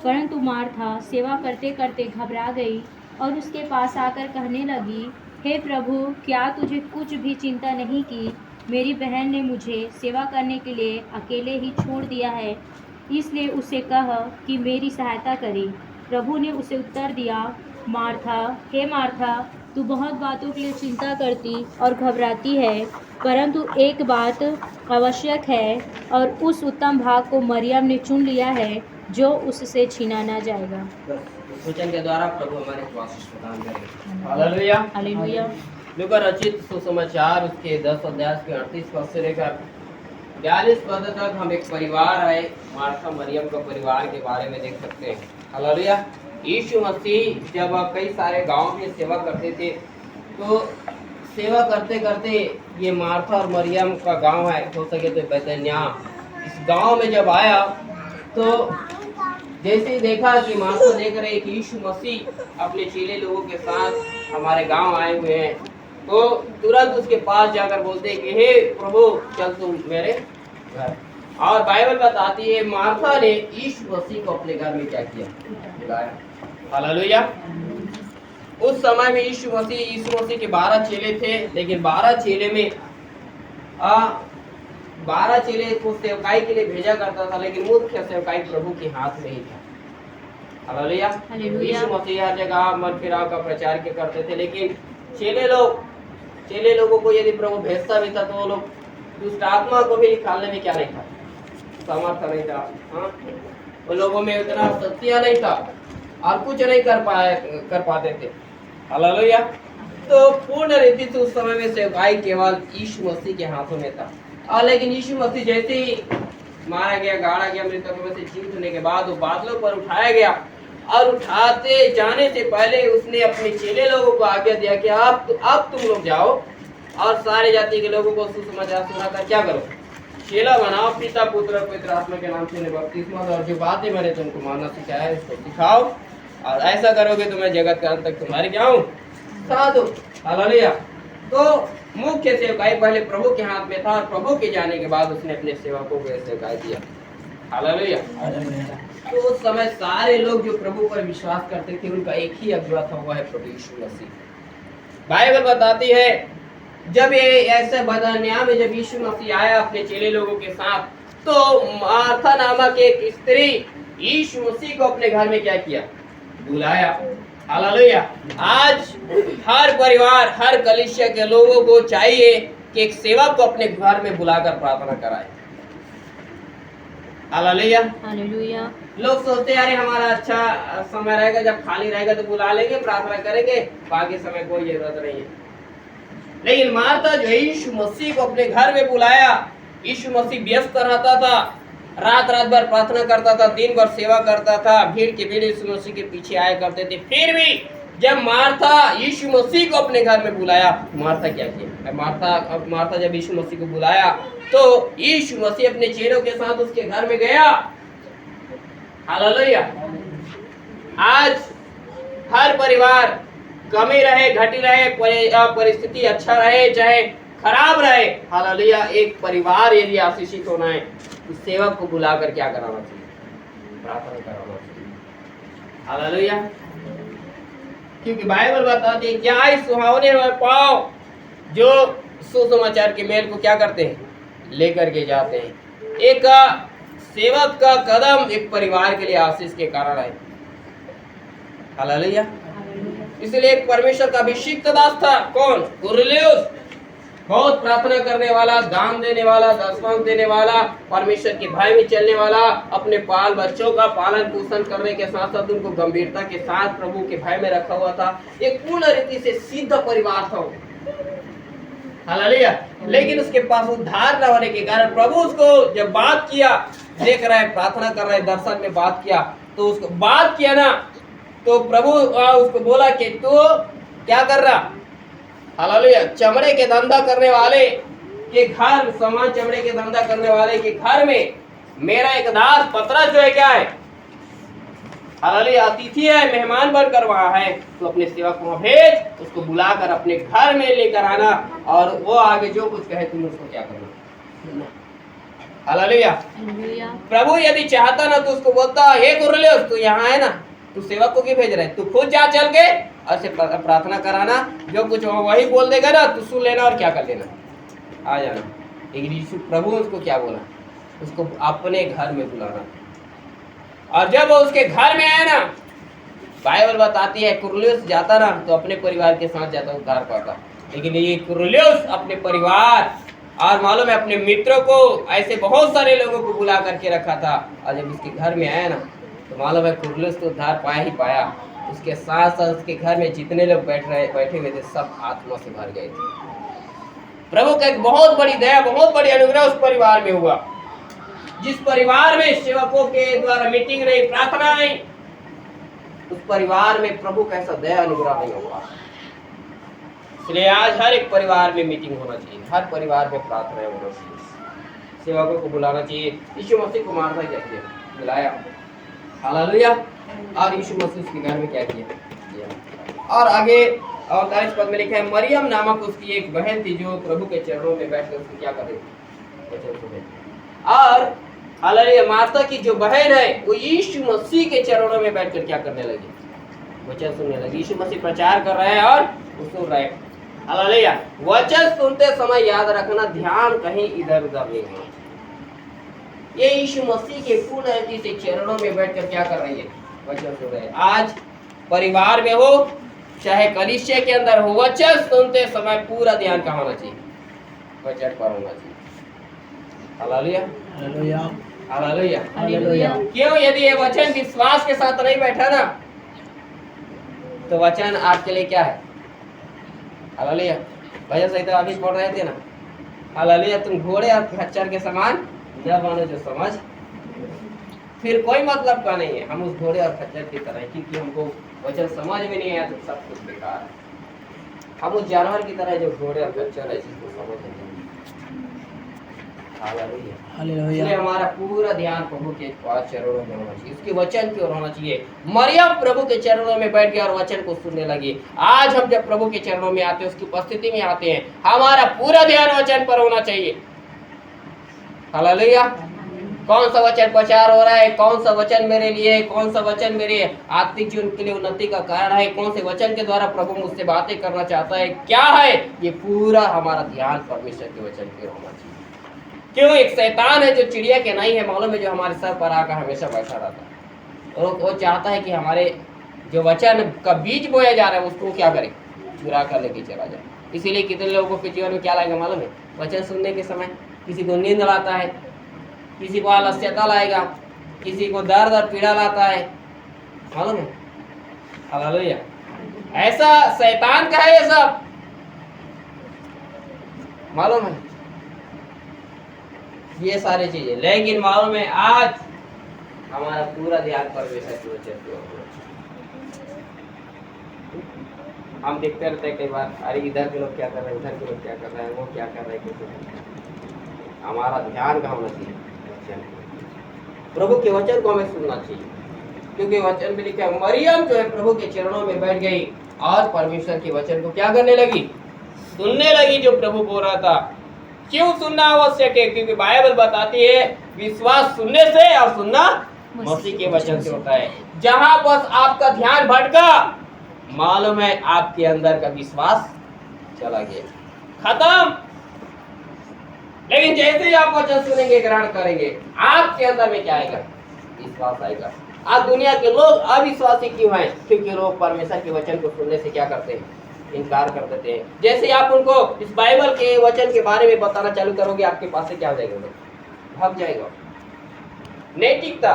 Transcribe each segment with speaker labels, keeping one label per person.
Speaker 1: परंतु मार्था सेवा करते करते घबरा गई और उसके पास आकर कहने लगी, हे प्रभु, क्या तुझे कुछ भी चिंता नहीं की? मेरी बहन ने मुझे सेवा करने के लिए अकेले ही छोड़ दिया है, इसलिए उसे कह कि मेरी सहायता करे। प्रभु ने उसे उत्तर दिया, मार्था, हे मार्था, तू बहुत बातों के लिए चिंता करती और घबराती है, परंतु एक बात आवश्यक है और उस उत्तम भाग को मरियम ने चुन लिया है, जो उससे छीना ना जाएगा।
Speaker 2: वचन के द्वारा प्रभु हमारे को आशीष प्रदान करें। हालेलुया।
Speaker 1: हालेलुया।
Speaker 2: लूका रचित सुसमाचार उसके 10 अध्याय के 38 पद से लेकर 42 पद तक हम एक परिवार है मार्था मरियम का परिवार के बारे में देख सकते हैं। हालेलुया। यीशु मसीह जब कई सारे गांव में सेवा करते थे, तो सेवा करते करते ये मार्था और मरियम का गांव है, हो सके तो बैतनिया, इस गांव में जब आया तो जैसे ही देखा कि मार्था देख रहे कि यीशु मसीह अपने चेले लोगों के साथ हमारे गांव आए हुए हैं, तो तुरंत उसके पास जाकर बोलते कि हे प्रभु, चल तुम मेरे घर। और बाइबल बताती है मार्था ने यीशु मसीह को अपने घर में क्या किया? बुलाया। हालेलुया। उस समय में यीशु मसीह के 12 चेले थे, लेकिन 12 चेले में 12 चेले को सेवकाई के लिए भेजा करता था, लेकिन मुख्य सेवकाई प्रभु के हाथ में ही था। हालेलुया। यीशु मसीह हर जगह मन फिराव का प्रचार के करते थे, लेकिन चेले लोगों को यदि प्रभु भेजता भी था तो वो लोग दुष्ट आत्मा को भी निकालने में क्या नहीं था? समर्थ नहीं था। हाँ, वो लोगों में उतना सत्य नहीं था और कुछ नहीं कर पाते थे। हालेलुया। तो पूर्ण रीति से उस समय में सेवकाई केवल यीशु मसीह के हाथों में था। और लेकिन यीशु मसीह जैसे ही मारा गया, गाड़ा गया, मृतकों में से जी उठने के बाद वो बादलों पर उठाया गया, और उठाते जाने से पहले उसने अपने चेले लोगों को आज्ञा दिया कि अब तुम लोग जाओ और सारे जाति के लोगों को सुसमाचार सुनाकर क्या करो? चेला बनाओ, पिता पुत्र और पवित्र आत्मा के नाम से बपतिस्मा दो, और जो बातें मैंने तुमको मानना सिखाया है उसको सिखाओ, और ऐसा करोगे तो मैं जगत का अंत तक तुम्हारे क्या हूँ? साथ हूँ। हालेलुया। तो मुख्य सेवकाई पहले प्रभु के हाथ में था, और प्रभु के जाने के बाद उसने अपने सेवकों को सेवकाई दिया। हालेलुया। तो उस समय सारे लोग जो प्रभु पर विश्वास करते थे, उनका एक ही अगुवा था, वो है प्रभु यीशु मसीह। बाइबल बताती है जब ये ऐसे बदनिया में जब यीशु मसीह आया अपने चेले लोगों के साथ, तो मार्था नामक एक स्त्री यीशु मसीह को अपने घर में क्या किया? बुलाया। हालेलुया। आज हर परिवार, हर कलीसिया के लोगों को चाहिए कि एक सेवक को अपने घर में बुलाकर प्रार्थना कराए। हालेलुया।
Speaker 1: हालेलुया।
Speaker 2: लोग सोचते हैं अरे हमारा अच्छा समय रहेगा, जब खाली रहेगा तो बुला लेंगे, प्रार्थना करेंगे, बाकी समय कोई जरूरत नहीं है। लेकिन मार्था जो यीशु मसीह को अपने घर में बुलाया, यीशु मसीह व्यस्त रहता था, रात भर प्रार्थना करता था, दिन भर सेवा करता था, भीड़ के भीड़ यीशु मसीह के पीछे आया करते थे। फिर भी जब मार्था यीशु मसीह को अपने घर में बुलाया, मार्था क्या किया? मार्था जब यीशु मसीह को बुलाया तो यीशु मसीह अपने चेलों के साथ उसके घर में गया। हालेलुया। आज हर परिवार कमी रहे, घटी रहे, परिस्थिति अच्छा रहे चाहे खराब रहे, हालेलुया, एक परिवार यदि आशीषित होना है तो सेवक को बुलाकर क्या कराना चाहिए? प्रार्थना कराना चाहिए। हालेलुया। क्योंकि बाइबल बताती है क्या इस सुहावने पाँव जो सुसमाचार के मेल को क्या करते हैं? लेकर के जाते हैं। एक सेवक का कदम एक परिवार के लिए आशीष के कारण है। हालेलुया। इसलिए एक परमेश्वर का अभिषिक्त दास था, कौन? कुरनेलियुस। बहुत प्रार्थना करने वाला, दान देने वाला, दशमांश देने वाला, परमेश्वर के भय में चलने वाला, अपने बाल बच्चों का पालन पोषण करने के साथ साथ उनको गंभीरता के साथ प्रभु के भय में रखा हुआ था। एक पूर्ण रीति से सिद्ध परिवार था। हालेलुया। लेकिन उसके पास उद्धार न होने के कारण प्रभु उसको जब बात किया, देख रहा है, प्रार्थना कर रहा है, दर्शन में बात किया, तो उसको बात किया ना, तो प्रभु उसको बोला कि तू क्या कर रहा? हालेलुया। चमड़े के धंधा करने वाले के घर, सामान चमड़े के धंधा करने वाले के घर में मेरा एक दास पतरस जो है क्या है? हालेलुया, अतिथि है, मेहमान बनकर वहां है। तो अपने सेवक को वहां भेज, उसको बुलाकर अपने घर में लेकर आना, और वो आगे जो कुछ कहे तुम उसको क्या करना? हालेलुया।
Speaker 1: हालेलुया।
Speaker 2: प्रभु यदि चाहता ना तो उसको बोलता, हे कुरनेलियुस तू यहाँ है ना, तू सेवक को क्यों भेज रहा है, तू खुद जा चल के और से प्रार्थना कराना, जो कुछ हो वही बोल देगा ना, तू सुन लेना और क्या कर लेना, आ जाना। लेकिन यीशु प्रभु उसको क्या बोला, उसको अपने घर में बुलाना। और जब वो उसके घर में आया ना, बाइबल बताती है कुरनेलियुस जाता ना तो अपने परिवार के साथ जाता, उद्धार पाता। लेकिन ये कुरनेलियुस अपने परिवार और मालूम है अपने मित्रों को, ऐसे बहुत सारे लोगों को बुला करके रखा था। और जब उसके घर में आया ना तो मालूम है कुरनेलियुस तो उद्धार पाया ही पाया, उसके साथ साथ उसके घर में जितने लोग बैठे हुए थे सब आत्मा से भर गए थे। प्रभु का एक बहुत बड़ी दया, बहुत बड़ी अनुग्रह उस परिवार में हुआ। जिस परिवार में सेवकों के द्वारा मीटिंग रही, प्रार्थना रही, उस परिवार में प्रभु का ऐसा दया अनुग्रह नहीं होगा। इसलिए आज हर एक परिवार में मीटिंग होना चाहिए, हर परिवार में प्रार्थना होना चाहिए, सेवकों को बुलाना चाहिए। यीशु मसीह को मार्था क्या किया, बुलाया, हालेलुया। और यीशु मसीह उसके घर में क्या किया। और आगे 48 पद में लिखा है, मरियम नामक उसकी एक बहन थी जो प्रभु के चरणों में बैठकर उसको क्या कर रही थी, वचन सुने। और हालेलुया, मार्था की जो बहन है वो यीशु मसीह के चरणों में बैठकर क्या करने लगी, वचन सुनने लगी। यीशु मसीह प्रचार कर रहे हैं और वो सुन रहे हैं। हालेलुया। वचन सुनते समय याद रखना, ध्यान कहीं इधर उधर नहीं होना। ये यीशु मसीह के पूर्ण रीति से चरणों में बैठकर क्या कर रही है, वचन सुन रहे हैं। आज परिवार में हो चाहे कलीसिया के अंदर हो, वचन सुनते समय पूरा ध्यान कहाँ होना चाहिए, वचन पर होना चाहिए। Hallelujah,
Speaker 3: hallelujah,
Speaker 2: hallelujah,
Speaker 1: hallelujah.
Speaker 2: क्यों, यदि ये वचन विश्वास के साथ नहीं बैठा ना तो वचन आपके लिए क्या है, हालेलुया। भैया सही तो अभी पढ़ रहे थे ना, हालेलुया, तुम घोड़े और खच्चर के समान न बनो जो समझ फिर कोई मतलब का नहीं है। हम उस घोड़े और खच्चर की तरह, क्योंकि हमको वचन समझ में नहीं आया तो सब कुछ बेकार है। हम उस जानवर की तरह जो घोड़े और खच्चर है जिसको समझ नहीं। Hallelujah,
Speaker 3: hallelujah.
Speaker 2: इसलिए हमारा पूरा ध्यान प्रभु के चरणों में होना चाहिए, उसके वचन की ओर होना चाहिए। मरियम प्रभु के चरणों में बैठ गया और वचन को सुनने लगी। आज हम जब प्रभु के चरणों में आते हैं, उसकी उपस्थिति में आते हैं, हमारा पूरा ध्यान वचन पर होना चाहिए। हालेलुया। कौन सा वचन प्रचार हो रहा है, कौन सा वचन मेरे लिए है, कौन सा वचन मेरे आत्मिक जीवन के लिए उन्नति का कारण है, कौन से वचन के द्वारा प्रभु मुझसे बातें करना चाहता है, क्या है, ये पूरा हमारा ध्यान परमेश्वर के वचन पे होना चाहिए। क्यों, एक शैतान है जो चिड़िया के नहीं है, मालूम है, जो हमारे सर पर आकर हमेशा बैठा रहता है। और वो चाहता है कि हमारे जो वचन का बीज बोया जा रहा है उसको क्या करे, चुरा कर लेके चला जाए। इसीलिए कितने लोगों के जीवन में क्या लाएगा मालूम है, वचन सुनने के समय किसी को नींद लाता है, किसी को आलस्यता लाएगा, किसी को दर्द और पीड़ा लाता है, मालूम है। हालेलुया। ऐसा शैतान का है ये सब, मालूम है ये सारी चीजें। लेकिन मालूम है आज हमारा पूरा ध्यान परमेश्वर के वचन पे होगा। हम देखते रहते हैं कई बार, अरे इधर के लोग क्या कर रहे हैं, उधर के लोग क्या कर रहे हैं, वो क्या कर रहे हैं, हमारा ध्यान कहाँ होना चाहिए, प्रभु के वचन को हमें सुनना चाहिए। क्योंकि वचन में लिखा है, मरियम जो है प्रभु के चरणों में बैठ गई और परमेश्वर के वचन को क्या करने लगी, सुनने लगी, जो प्रभु बोल रहा था। क्यों सुनना आवश्यक है, क्योंकि बाइबल बताती है विश्वास सुनने से और सुनना मसीह के वचन से होता है। जहां बस आपका ध्यान भटका, मालूम है आपके अंदर का विश्वास चला गया, खत्म। लेकिन जैसे ही आप वचन सुनेंगे, ग्रहण करेंगे, आपके अंदर में क्या आएगा, विश्वास आएगा। आज दुनिया के लोग अविश्वासी क्यों हैं, क्योंकि लोग परमेश्वर के वचन को सुनने से क्या करते हैं, इनकार कर देते हैं। जैसे आप उनको इस बाइबल के वचन के बारे में बताना चालू करोगे, आपके पास से क्या हो जाएगा, भाग जाएगा। नैतिकता,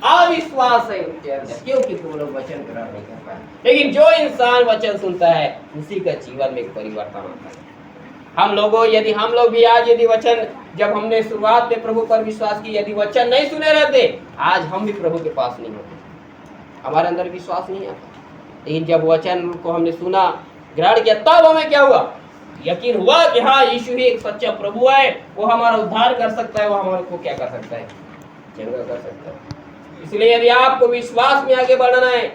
Speaker 2: अविश्वास है उनके अंदर, क्योंकि वो लोग वचन ग्रहण नहीं कर पाए। लेकिन जो इंसान वचन सुनता है उसी का जीवन में एक परिवर्तन आता है। हम लोगों, यदि हम लोग भी आज यदि वचन, जब हमने शुरुआत में प्रभु पर विश्वास की, यदि वचन नहीं सुने रहते, आज हम भी प्रभु के पास नहीं होते, हमारे अंदर विश्वास नहीं आता। लेकिन जब वचन को हमने सुना, ग्रहण किया, तब हमें क्या हुआ, यकीन हुआ कि हाँ यीशु ही एक सच्चा प्रभु है, वो हमारा उद्धार कर सकता है, वो हमारे को क्या कर सकता है, चंगा कर सकता है। इसलिए यदि आपको विश्वास में आगे बढ़ना है,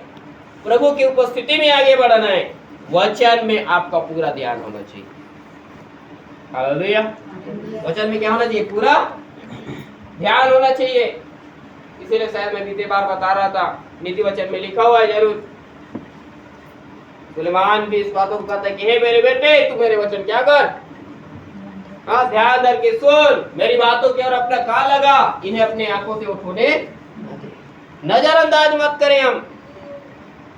Speaker 2: प्रभु की उपस्थिति में आगे बढ़ना है, वचन में आपका पूरा ध्यान होना चाहिए। हालेलुया। वचन में क्या होना चाहिए, पूरा ध्यान होना चाहिए। इसीलिए शायद मैं बीते बार बता रहा था, नीति वचन में लिखा हुआ है जरूर। सुलेमान भी इस बातों को कहता है कि हे मेरे बेटे, तू मेरे वचन क्या कर, हाँ ध्यान करके सुन, मेरी बातों की ओर अपना कान लगा, इन्हें अपने आंखों से उठोने नजरअंदाज मत करें हम,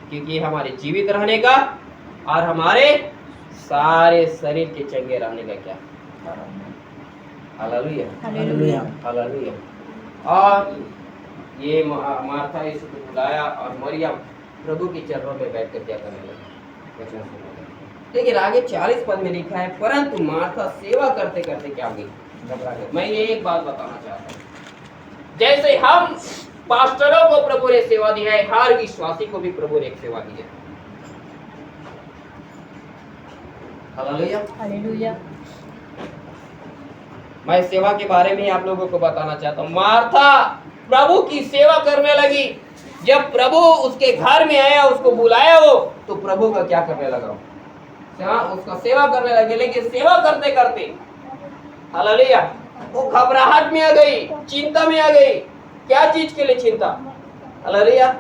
Speaker 2: क्योंकि हमारे जीवित रहने का और हमारे सारे शरीर के चंगे रहने का क्या हालेलुया
Speaker 1: हालेलुया
Speaker 2: हालेलुया। और ये मार्था यीशु को बुलाया और मरियम प्रभु के चरणों में बैठकर क्या करने लगी, वचन सुनने लगी। लेकिन आगे 40 पद में लिखा है, परंतु मार्था सेवा करते करते क्या हो गई, घबरा गई। मैं ये एक बात बताना चाहता हूँ, जैसे हम पास्टरों को प्रभु ने सेवा दी है, हर विश्वासी को भी प्रभु ने एक सेवा दी है। Hallelujah
Speaker 1: hallelujah.
Speaker 2: मैं सेवा के बारे में आप लोगों को बताना चाहता हूँ। मार्था प्रभु की सेवा करने लगी। जब प्रभु उसके घर में आया, उसको बुलाया हो, तो प्रभु का क्या करने लगा, उसका सेवा करने लगे। लेकिन सेवा करते करते हालेलुया वो घबराहट में आ गई, चिंता में आ गई। क्या चीज के लिए चिंता, हालेलुया,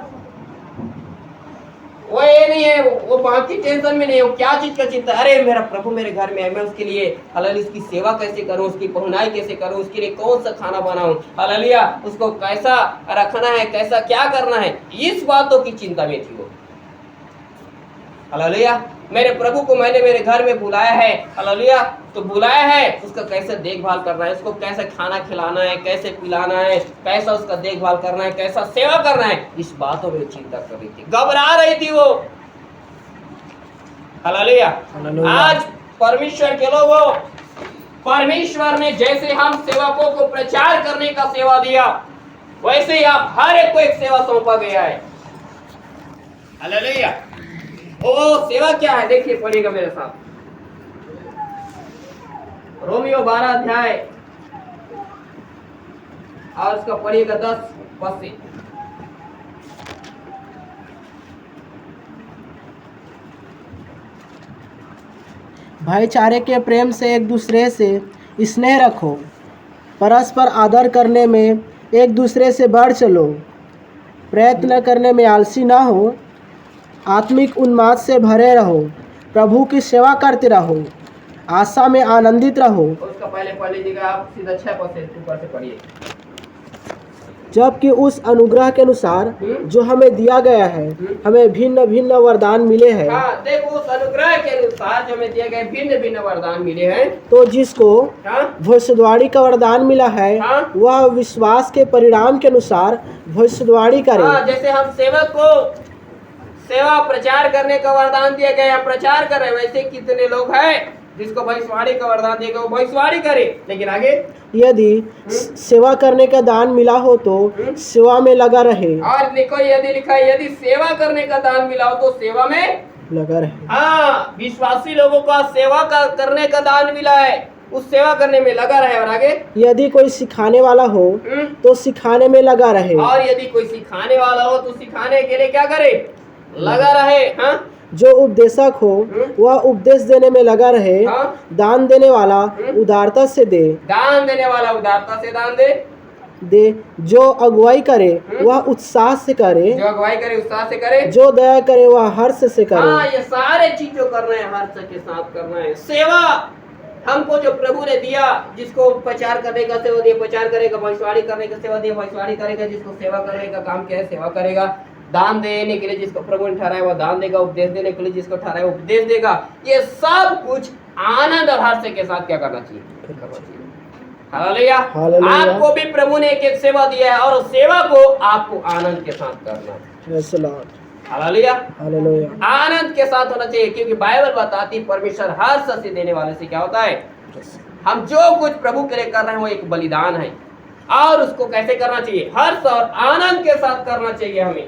Speaker 2: वो ये नहीं है, वो बाकी टेंशन में नहीं है, वो क्या चीज का चिंता, अरे मेरा प्रभु मेरे घर में है, मैं उसके लिए हालेलुया उसकी सेवा कैसे करूं, उसकी पहुनाई कैसे करूं, उसके लिए कौन सा खाना बनाऊं, हालेलुया उसको कैसा रखना है, कैसा क्या करना है, इस बातों की चिंता में थी वो। हालेलुया मेरे प्रभु को मैंने मेरे घर में बुलाया है, हालेलुया तो बुलाया है, उसका कैसे देखभाल करना है, उसको कैसे खाना खिलाना है, कैसे पिलाना है, कैसा उसका देखभाल करना है, कैसा सेवा करना है, इस बातों में चिंता कर रही थी, घबरा रही थी वो। हालेलुया आज परमेश्वर के लोगों, परमेश्वर ने जैसे हम सेवकों को प्रचार करने का सेवा दिया, वैसे ही आप हर एक को एक सेवा सौंपा गया है। हालेलुया ओ सेवा क्या है, देखिए पढ़िएगा मेरे साथ, रोमियो 12 अध्याय और उसका पढ़िएगा 10 पद से।
Speaker 3: भाईचारे के प्रेम से एक दूसरे से स्नेह रखो, परस्पर आदर करने में एक दूसरे से बढ़ चलो, प्रयत्न करने में आलसी ना हो, आत्मिक उन्माद से भरे रहो, प्रभु की सेवा करते रहो, आशा में आनंदित रहो।
Speaker 2: उसका पहले पढ़ लीजिएगा आप, सीधा 6 पद से ऊपर से पढ़िए।
Speaker 3: जबकि उस अनुग्रह के अनुसार जो हमें दिया गया है, हमें भिन्न भिन्न वरदान मिले हैं।
Speaker 2: हाँ, देखो उस अनुग्रह के अनुसार जो हमें दिए गए भिन्न भिन्न वरदान मिले हैं।
Speaker 3: तो जिसको
Speaker 2: हाँ?
Speaker 3: भविष्यवाणी का वरदान मिला है,
Speaker 2: हाँ?
Speaker 3: वह विश्वास के परिणाम के अनुसार भविष्यवाणी करे।
Speaker 2: हाँ, जैसे हम सेवक को सेवा प्रचार करने का वरदान दिया गया, प्रचार कर रहे, वैसे कितने लोग हैं जिसको भविष्यवाणी का वरदान दिया गया, वो भविष्यवाणी करे। लेकिन आगे
Speaker 3: यदि सेवा करने का दान मिला हो तो सेवा में लगा रहे।
Speaker 2: और देखो यदि लिखा है, यदि सेवा करने का दान मिला हो तो सेवा में
Speaker 3: लगा रहे।
Speaker 2: हाँ, विश्वासी लोगों का सेवा करने का दान मिला है, उस सेवा करने में लगा रहे। और आगे
Speaker 3: यदि कोई सिखाने वाला हो तो सिखाने में लगा रहे।
Speaker 2: और यदि कोई सिखाने वाला हो तो सिखाने के लिए क्या करे, लगा रहे। हाँ,
Speaker 3: जो उपदेशक हो वह उपदेश देने में लगा रहे।
Speaker 2: हाँ?
Speaker 3: दान देने वाला उदारता से दे।
Speaker 2: दान देने वाला उदारता से दान दे।
Speaker 3: जो अगुवाई करे वह उत्साह से करे।
Speaker 2: जो अगुवाई करे उत्साह से करे।
Speaker 3: जो दया करे वह हर्ष से करे।
Speaker 2: हाँ, ये सारे चीजों करना है, हर्ष के साथ करना है। सेवा हमको जो प्रभु ने दिया, जिसको प्रचार करने का सेवा दिया, प्रचार करेगा, भविष्यवाणी करने का सेवा दिया, भविष्यवाणी करेगा, जिसको सेवा करने का काम क्या है, सेवा करेगा। दान देने के लिए जिसको प्रभु ने ठहराया वह दान देगा, उपदेश देने के लिए जिसको ठहराया उपदेश देगा। ये सब कुछ आनंद और हर्ष के साथ क्या करना चाहिए, हालेलुया। आपको भी प्रभु ने एक सेवा दिया है और सेवा को आपको आनंद के साथ करना है। Hallelujah, hallelujah. आनंद के साथ होना चाहिए, क्योंकि बाइबल बताती परमेश्वर हर्ष से देने वाले से क्या होता है, हम जो कुछ प्रभु के लिए कर रहे हैं वो एक बलिदान है, और उसको कैसे करना चाहिए, हर्ष और आनंद के साथ करना चाहिए हमें।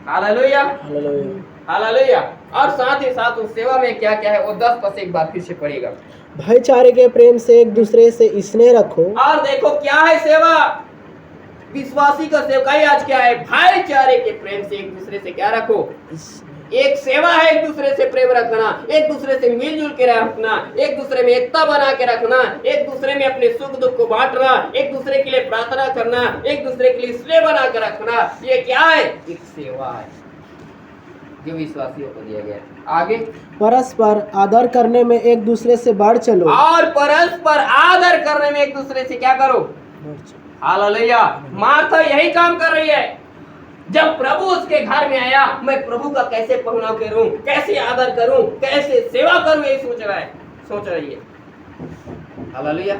Speaker 2: Hallelujah, hallelujah. और साथ ही साथ उस सेवा में क्या क्या है वो 10 पद एक बार फिर से पढ़िएगा।
Speaker 3: भाईचारे के प्रेम से एक दूसरे से स्नेह रखो।
Speaker 2: और देखो क्या है सेवा, विश्वासी का सेवकाई आज क्या है, भाईचारे के प्रेम से एक दूसरे से क्या रखो, एक सेवा है एक दूसरे से प्रेम रखना, एक दूसरे से मिलजुल के रखना, एक दूसरे में एकता बना के रखना, एक दूसरे में अपने सुख दुख को बांटना, एक दूसरे के लिए प्रार्थना करना, एक दूसरे के लिए स्नेह बना के रखना, ये क्या है? एक सेवा है जो विश्वासियों को दिया गया है। आगे,
Speaker 3: परस्पर आदर करने में एक दूसरे से बढ़ चलो।
Speaker 2: और परस्पर आदर करने में एक दूसरे से क्या करो? हालेलुया। मार्था यही काम कर रही है। जब प्रभु उसके घर में आया, मैं प्रभु का कैसे पहुनाव करूं, कैसे आदर करूं, कैसे सेवा करूं, यही सोच रही है। हालेलुया।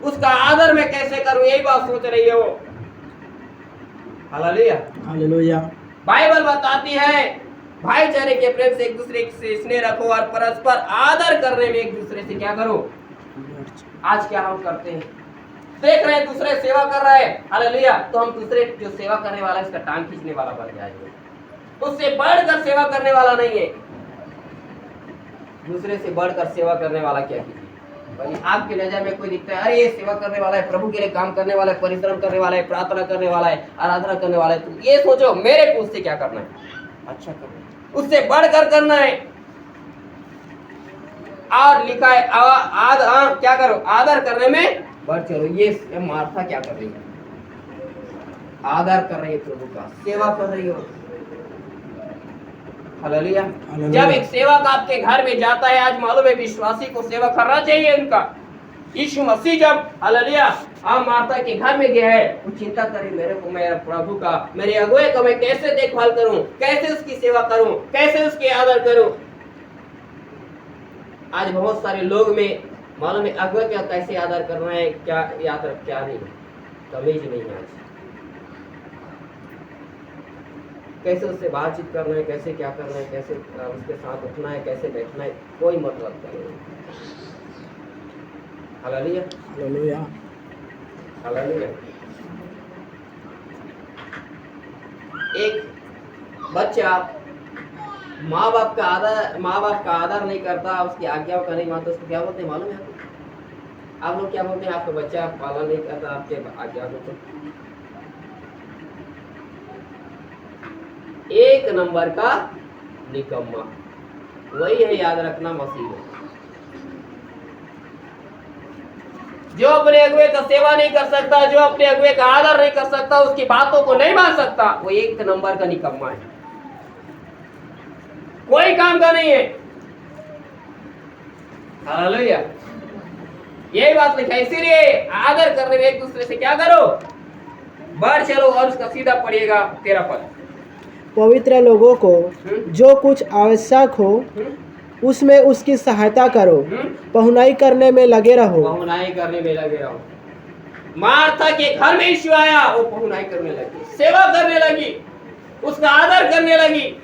Speaker 2: उसका आदर मैं कैसे करूं, यही बात सोच रही है वो। हालेलुया।
Speaker 3: हालेलुया।
Speaker 2: बाइबल बताती है भाईचारे के प्रेम से एक दूसरे से स्नेह रखो और परस्पर आदर करने में एक दूसरे से क्या करो। आज क्या हम करते हैं? देख रहे हैं दूसरे सेवा कर रहा है, हालेलुया, तो हम दूसरे जो सेवा करने वाला है उसका टांग खींचने वाला बन जाएंगे। उससे बढ़कर सेवा करने वाला नहीं है। दूसरे से बढ़कर सेवा करने वाला क्या कीजिए? आपकी नजर में कोई दिखता है, अरे ये सेवा करने वाला है, प्रभु के लिए काम करने वाला है, परिश्रम करने वाला है, प्रार्थना करने वाला है, आराधना करने वाला है, तो ये सोचो मेरे को उससे क्या करना है? अच्छा करना है, उससे बढ़कर करना है। और लिखा है क्या करो? आदर करने में बढ़ चलो। ये मार्था क्या कर रही है? आदर कर रही है, प्रभु का सेवा कर रही हो। हालेलुया। जब एक सेवक आपके घर में जाता है, आज मालूम है विश्वासी को सेवा करना चाहिए उनका। यीशु मसीह जब हालेलुया आप मार्था के घर में गया है, वो चिंता करे मेरे को, मेरे प्रभु का, मेरे अगुए का मैं कैसे देखभाल करूं, कैसे उसकी सेवा करूं, कैसे उसके आदर करूं। आज बहुत सारे लोग में मालूम है अगुए का कैसे आदर करना है, क्या याद रख, क्या नहीं, तमीज नहीं है। आज कैसे उससे बातचीत करना है, कैसे क्या करना है, कैसे उसके साथ उठना है, कैसे बैठना है, कोई मतलब नहीं। हालेलुया।
Speaker 3: हालेलुया।
Speaker 2: हालेलुया। एक बच्चा माँ बाप का आदर नहीं करता, उसकी आज्ञाओं का नहीं मानता, उसको क्या बोलते हैं मालूम है आपको? आप लोग क्या बोलते हैं? आपका बच्चा पालन नहीं करता आपके आज्ञा को, एक नंबर का निकम्मा। वही है, याद रखना, मसीह जो अपने अगुए का सेवा नहीं कर सकता, जो अपने अगुए का आदर नहीं कर सकता, उसकी बातों को नहीं मान सकता, वो एक नंबर का निकम्मा है, कोई काम का नहीं है। हालेलुया। यही बात लिखा है। इसीलिए आदर करने में एक दूसरे से क्या करो? बढ़ चलो। और उसका सीधा पड़ेगा 13 पद।
Speaker 3: पवित्र लोगों को जो कुछ आवश्यक हो उसमें उसकी सहायता करो, पहुनाई करने में लगे रहो।
Speaker 2: पहुनाई करने में लगे रहो। मार्था के घर में यीशु आया, वो पहुनाई करने लगी, सेवा करने लगी, उसका आदर करने लगी।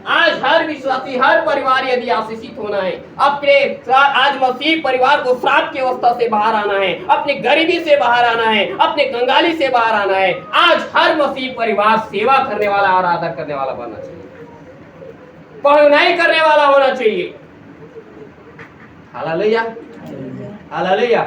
Speaker 2: आज हर विश्वासी, हर परिवार यदि आशीषित होना है, अपने आज मसीह परिवार को श्राप की अवस्था से बाहर आना है, अपने गरीबी से बाहर आना है, अपने कंगाली से बाहर आना है, आज हर मसीह परिवार सेवा करने वाला और आदर करने वाला बनना चाहिए, पहुनाई करने वाला होना चाहिए। हालेलुया। हालेलुया।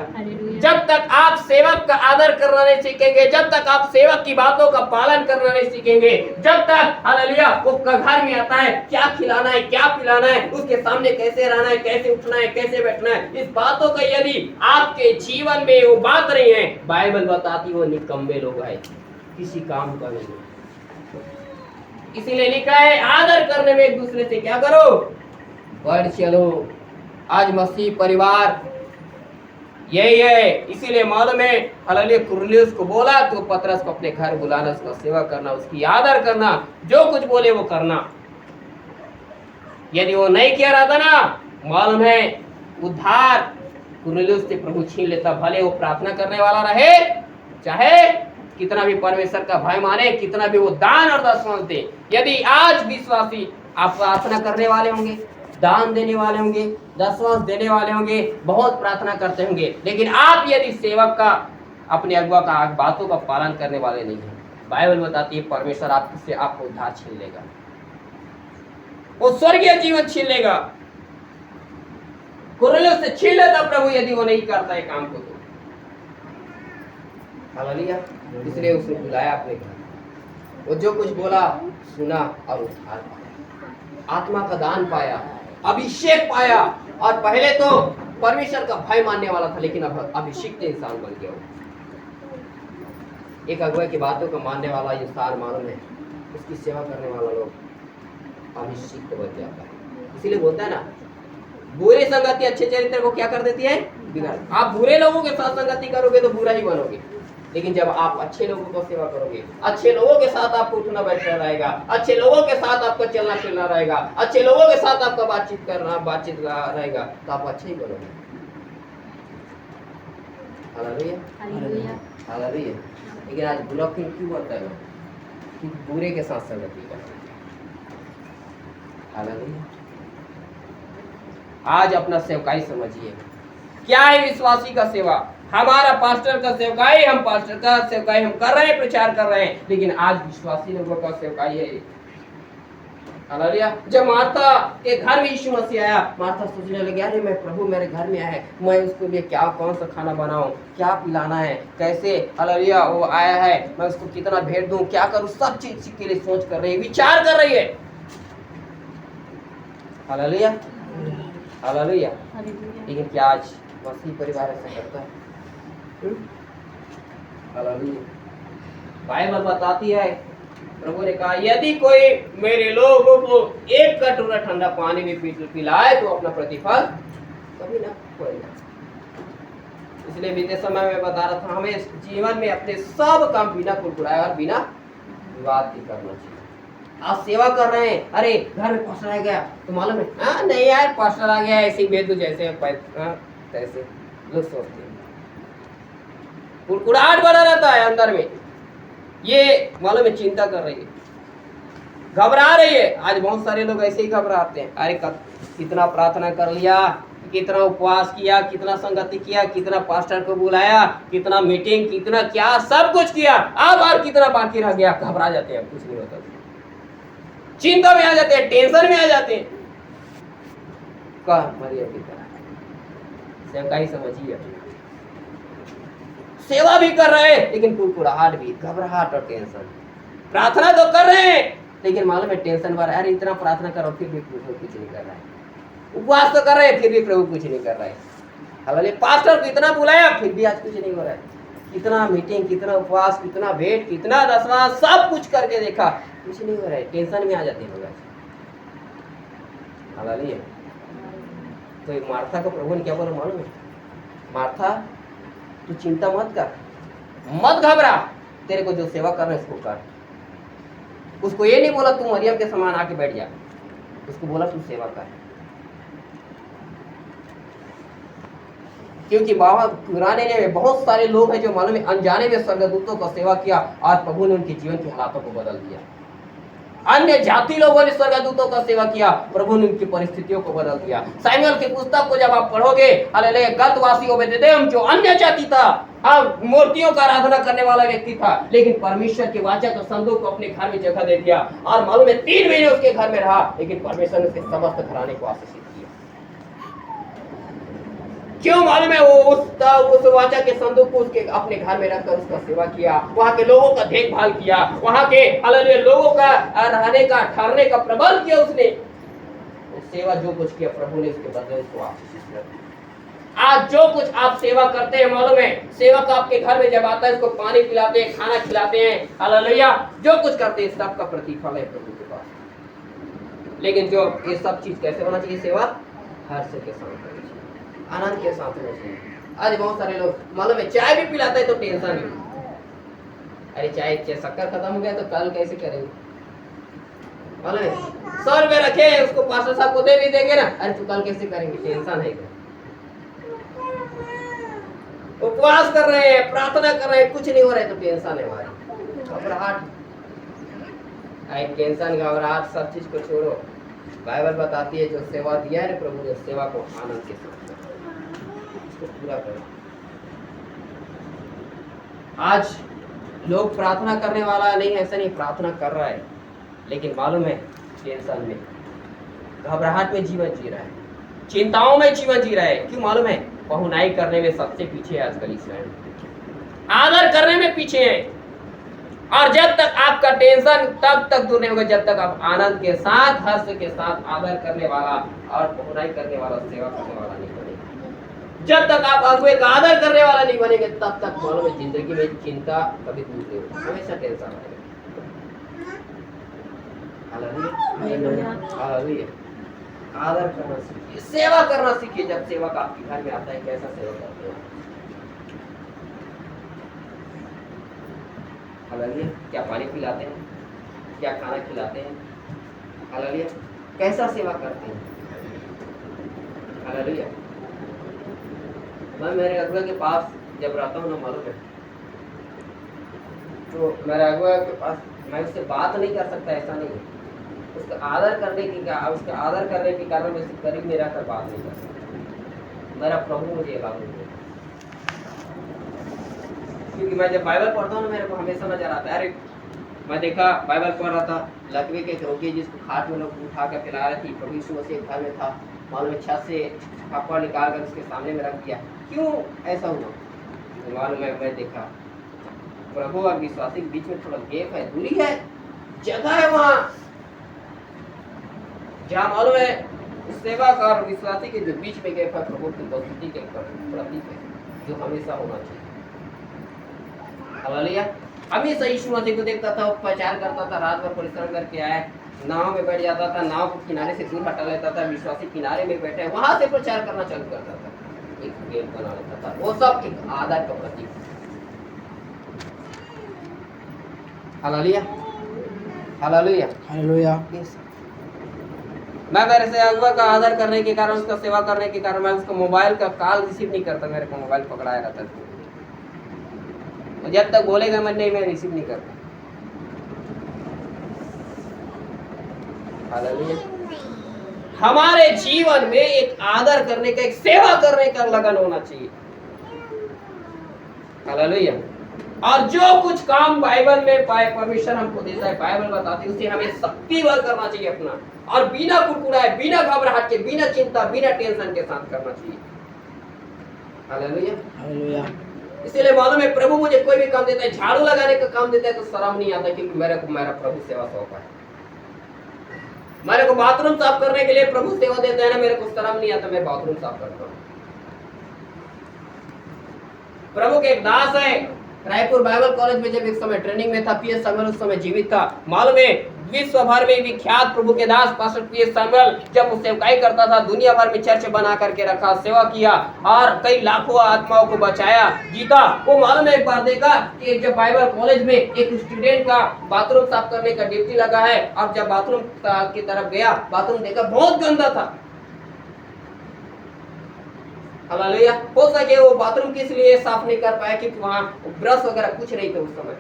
Speaker 2: जब तक आप सेवक का आदर करना नहीं सीखेंगे, जब तक आप सेवक की बातों का पालन करना नहीं सीखेंगे, जब तक हालेलुया वो घर में आता है, क्या खिलाना है, क्या पिलाना है, उसके सामने कैसे रहना है, कैसे उठना है, कैसे बैठना है, इस बातों का यदि आपके जीवन में वो बात नहीं है, बाइबल बताती वो निकम्मे लोग हैं, किसी काम का नहीं। इसीलिए लिखा है आदर करने में एक दूसरे से क्या करो? बढ़ चलो। आज मसीह परिवार यही है। इसीलिए मालूम है हालेलुया कुरनेलियुस को बोला तो पतरस को अपने घर बुलाना, उसका सेवा करना, उसकी आदर करना, जो कुछ बोले वो करना। यदि वो नहीं किया रहता ना, मालूम है उद्धार कुरनेलियुस से प्रभु छीन लेता। भले वो प्रार्थना करने वाला रहे, चाहे कितना भी परमेश्वर का भय माने, कितना भी वो दान और दशमांश दे, यदि आज विश्वासी आप प्रार्थना करने वाले होंगे, दान देने वाले होंगे, दशमांश देने वाले होंगे, बहुत प्रार्थना करते होंगे, लेकिन आप यदि सेवक का, अपने अगुआ का बातों का पालन करने वाले नहीं हैं, बाइबल बताती है परमेश्वर आपसे आपको उद्धार छीन लेगा, वो स्वर्गीय जीवन छीन लेगा। कुरनेलियुस से छीन लेता प्रभु यदि वो नहीं करता है काम को तो। हालेलुया। इसलिए उसने बुलाया अपने घर, वो जो कुछ बोला सुना और उद्धार पाया। आत्मा का दान पाया, अभिषेक पाया, और पहले तो परमेश्वर का भय मानने वाला था, लेकिन अब अभिषिक्त इंसान बन गया। एक अगुआ की बातों को मानने वाला इंसान मालूम है, उसकी सेवा करने वाला लोग अभिषिक्त बन जाता है। इसीलिए बोलता है ना, बुरी संगति अच्छे चरित्र को क्या कर देती है, बिगाड़। आप बुरे लोगों के साथ संगति करोगे तो बुरा ही बनोगे, लेकिन जब आप अच्छे लोगों को सेवा करोगे, अच्छे लोगों के साथ आपको उठना बैठना रहेगा, अच्छे लोगों के साथ आपका चलना फिरना रहेगा, अच्छे लोगों के साथ आपका बातचीत रहेगा, तो आप अच्छे ही बनोगे। Hallelujah, hallelujah. लेकिन आज बुरा क्यों होता है, क्योंकि बुरे के साथ संगति करते हैं। हालेलुया। आज अपना सेवकाई समझिए, क्या है विश्वासी का सेवा। हमारा पास्टर का सेवकाई, हम पास्टर का सेवकाई हम कर रहे हैं, प्रचार कर रहे हैं, लेकिन आज विश्वासी लोगों का सेवकाई है। हालेलुया। जब मार्था के घर में यीशु मसीह आया, मार्था सोचने लगी, अरे मैं प्रभु मेरे घर में आया है, मैं उसके लिए क्या कौन सा खाना बनाऊं, क्या पिलाना है, कैसे, हालेलुया, वो आया है, मैं उसको कितना भेंट दूं, क्या करूं, सब चीज के लिए सोच कर रही है, विचार कर रही है। Hallelujah, hallelujah. लेकिन क्या आज मसीह परिवार ऐसा करता है? हालेलुया। बाइबल बताती है, प्रभु ने कहा, यदि कोई मेरे लोगों को एक कटोरा ठंडा पानी भी पिलाए तो अपना प्रतिफल कभी ना खोएगा। इसलिए बीते समय में बता रहा था, हमें जीवन में अपने सब काम बिना कुरकुराए और बिना विवाद के करना चाहिए। आप सेवा कर रहे हैं, अरे घर में पास्टर आ गया तो मालूम है, हाँ नहीं यार पास्टर आ गया ऐसे ही भेज दो, जैसे तैसे लोग सोचते हैं। कुरकुराहट बना रहता है अंदर में, ये मालूम है चिंता कर रही है, घबरा रही है। आज बहुत सारे लोग ऐसे ही घबराते हैं, अरे कितना प्रार्थना कर लिया, कितना उपवास किया, कितना संगति किया, कितना पास्टर को बुलाया, कितना मीटिंग, कितना क्या सब कुछ किया, अब और कितना बाकी रह गया। घबरा जाते हैं, कुछ नहीं होता, चिंता में आ जाते हैं, टेंशन में आ जाते हैं। मरिया की तरह सेवकाई समझिए, सेवा भी कर रहे हैं लेकिन कुरकुराहट भी, घबराहट और टेंशन। प्रार्थना तो कर रहे हैं लेकिन मालूम है टेंशन भरा, अरे इतना प्रार्थना करो फिर भी प्रभु कुछ नहीं कर रहा है। उपवास तो कर रहे हैं फिर भी प्रभु कुछ नहीं कर रहा है। हालांकि पास्टर को इतना बुलाया फिर भी आज कुछ नहीं हो रहा है। कितना मीटिंग, कितना उपवास, कितना भेंट, कितना दसवां, सब कुछ करके देखा, कुछ नहीं हो रहा है। टेंशन में आ जाते हैं लोग। हालांकि तो मार्था को प्रभु ने क्या बोला मालूम है, मार्था तू चिंता मत कर, मत घबरा, तेरे को जो सेवा करना है उसको कर। उसको ये नहीं बोला तू मरियम के समान आके बैठ जा, उसको बोला तू सेवा कर। क्योंकि बाबा पुराने में बहुत सारे लोग हैं जो मालूम है अनजाने में स्वर्गदूतों का सेवा किया और प्रभु ने उनके जीवन की हालातों को बदल दिया। अन्य जाति लोगों ने स्वर्गदूतों का सेवा किया, प्रभु ने उनकी परिस्थितियों को बदल दिया। सामुएल की पुस्तक को जब आप पढ़ोगे, हालेलुया, गतवासी ओबेदेदोम जो अन्य जाति था, हाँ मूर्तियों का आराधना करने वाला व्यक्ति था, लेकिन परमेश्वर के वाचा का संदूक को अपने घर में जगह दे दिया और मालूम है 3 महीने उसके घर में रहा, लेकिन परमेश्वर ने उसके समस्त घराने को आशीषित किया। क्यों मालूम है, वो उस वाचा के संदूक को उसके अपने घर में रखकर उसका सेवा किया, वहां के लोगों का देखभाल किया, वहां के हालेलुया लोगों का रहने का ठहरने का प्रबंध किया उसने। सेवा जो कुछ किया प्रभु ने उसके बदले उसको आशीषित किया। आज जो कुछ आप सेवा करते हैं मालूम है, सेवक आपके घर में जब आता है उसको पानी पिलाते हैं, खाना खिलाते हैं, हालेलुया जो कुछ करते हैं सबका प्रतिफल है प्रभु के पास। लेकिन जो ये सब चीज कैसे होना चाहिए, सेवा हर्ष के साथ होनी चाहिए, आनंद के साथ होना चाहिए। आज बहुत सारे लोग मालूम है चाय भी पिलाते हैं तो टेंशन है, अरे चाय शक्कर खत्म हो गया तो कल कैसे करेंगे, मालूम है 100 रुपए रखे उसको पास्टर साहब को दे भी देंगे ना, अरे तो कल कैसे करेंगे, टेंशन है। उपवास कर रहे हैं, प्रार्थना कर रहे हैं, कुछ नहीं हो रहा है तो टेंशन है हमारी, घबराहट। टेंशन घबराहट सब चीज को छोड़ो। बाइबल बताती है जो सेवा दिया है ना प्रभु ने, सेवा को आनंद के साथ उसको पूरा करो। आज लोग प्रार्थना करने वाला नहीं है, ऐसा नहीं, प्रार्थना कर रहा है लेकिन मालूम है टेंशन में, घबराहट में जीवन जी रहा है, चिंताओं में जीवन जी रहा है। क्यों मालूम है, पहुनाई करने में सबसे पीछे है आजकल इसराइल, आदर करने में पीछे है। और जब तक आपका टेंशन तब तक दूर नहीं होगा जब तक आप आनंद के साथ, हर्ष के साथ आदर करने वाला और पहुनाई करने वाला, सेवा करने वाला नहीं बनेगा। जब तक आप अगुए का आदर करने वाला नहीं बनेंगे तब तक मालूम है जिंदगी में चिंता कभी दूर नहीं होगी, हमेशा टेंशन आएगा। हालेलुया। आदर करना सीखिए, सेवा करना सीखिए। जब सेवक आपके घर में आता है कैसा सेवा करते हैं? हालेलुया। क्या पानी पिलाते हैं, क्या खाना खिलाते हैं? हालेलुया। कैसा सेवा करते हैं? हालेलुया। मैं मेरे अगुआ के पास जब रहता हूँ ना, मालूम है, तो मेरे अगुआ के पास मैं उससे बात नहीं कर सकता, ऐसा नहीं है। उसका आदर करने के कारण मैं उससे करीब में रहकर बात नहीं कर सकता। मेरा प्रभु मुझे लागू है, क्योंकि मैं जब बाइबल पढ़ता हूँ ना, मेरे को हमेशा नजर आता है। अरे मैं देखा बाइबल पढ़ रहा था, लकवे के एक रोगी जिसको खाट में लोग उठा कर पिला रहे थे, प्रभु यीशु मसीह घर में था, मालूम है छत से कपड़ा निकाल कर उसके सामने में रख दिया। क्यों ऐसा हुआ? तो मालूम है मैं देखा प्रभु और विश्वासी के बीच में थोड़ा गैप है, दूरी है, जगह है वहाँ जहाँ मालूम है सेवा का और विश्वासी के जो बीच में गैप है, प्रभु की उपस्थिति के प्रतीक है, जो हमेशा होना चाहिए। हालेलुया। हमेशा यीशु मसीह को देखता था, प्रचार करता था, रात भर परिश्रम करके आए, नाव में बैठ जाता था, नाव को किनारे से दूर हटा लेता था, विश्वासी किनारे में बैठे वहां से प्रचार करना चालू करता था, एक गेम बना लेता था। वो सब एक आदर का प्रतीक। हालेलुया। हालेलुया।
Speaker 3: हालेलुया।
Speaker 2: मैं मेरे से अगुआ का आदर करने के कारण, उसका सेवा करने के कारण मैं उसका मोबाइल का कॉल रिसीव नहीं करता। मेरे को मोबाइल पकड़ाया रहता था, जब तक बोलेगा मैं नहीं, मैं रिसीव नहीं करता। हालेलुया। हमारे जीवन में एक आदर करने का, एक सेवा करने का लगन होना चाहिए। हालेलुया। और जो कुछ काम बाइबल में पाए परमेश्वर हमको देता है, बाइबल बताती है, उसे हमें शक्ति भर करना चाहिए अपना, और बिना कुड़कुड़ाए, बिना घबराहट के, बिना चिंता, बिना टेंशन के साथ करना चाहिए। हालेलुया।
Speaker 3: हालेलुया।
Speaker 2: इसीलिए मालूम है प्रभु मुझे कोई भी काम देता है, झाड़ू लगाने का काम देता है तो शर्म नहीं आता, क्योंकि मेरा प्रभु सेवा सौंपा है। मेरे को बाथरूम साफ करने के लिए प्रभु सेवा देता है ना, मेरे को शर्म नहीं आता, मैं बाथरूम साफ करता हूँ। प्रभु के एक दास है, रायपुर बाइबल कॉलेज में जब एक समय ट्रेनिंग में था, पीएस सामुएल उस समय जीवित था। मालूम है विश्व भर में विख्यात प्रभु के दास पास्टर पीएस सामुएल जब वो सेवकाई करता था, दुनिया भर में चर्च बना करके रखा, सेवा किया और कई लाखों आत्माओं को बचाया, जीता। वो मालूम है एक बार देखा कि जब बाइबल कॉलेज में एक स्टूडेंट का बाथरूम साफ करने का ड्यूटी लगा है, और जब बाथरूम की तरफ गया, बाथरूम देखा बहुत गंदा था। हालेलुया। हो सके वो बाथरूम किस लिए साफ नहीं कर पाया, क्योंकि वहां ब्रश वगैरह कुछ नहीं थे उस समय,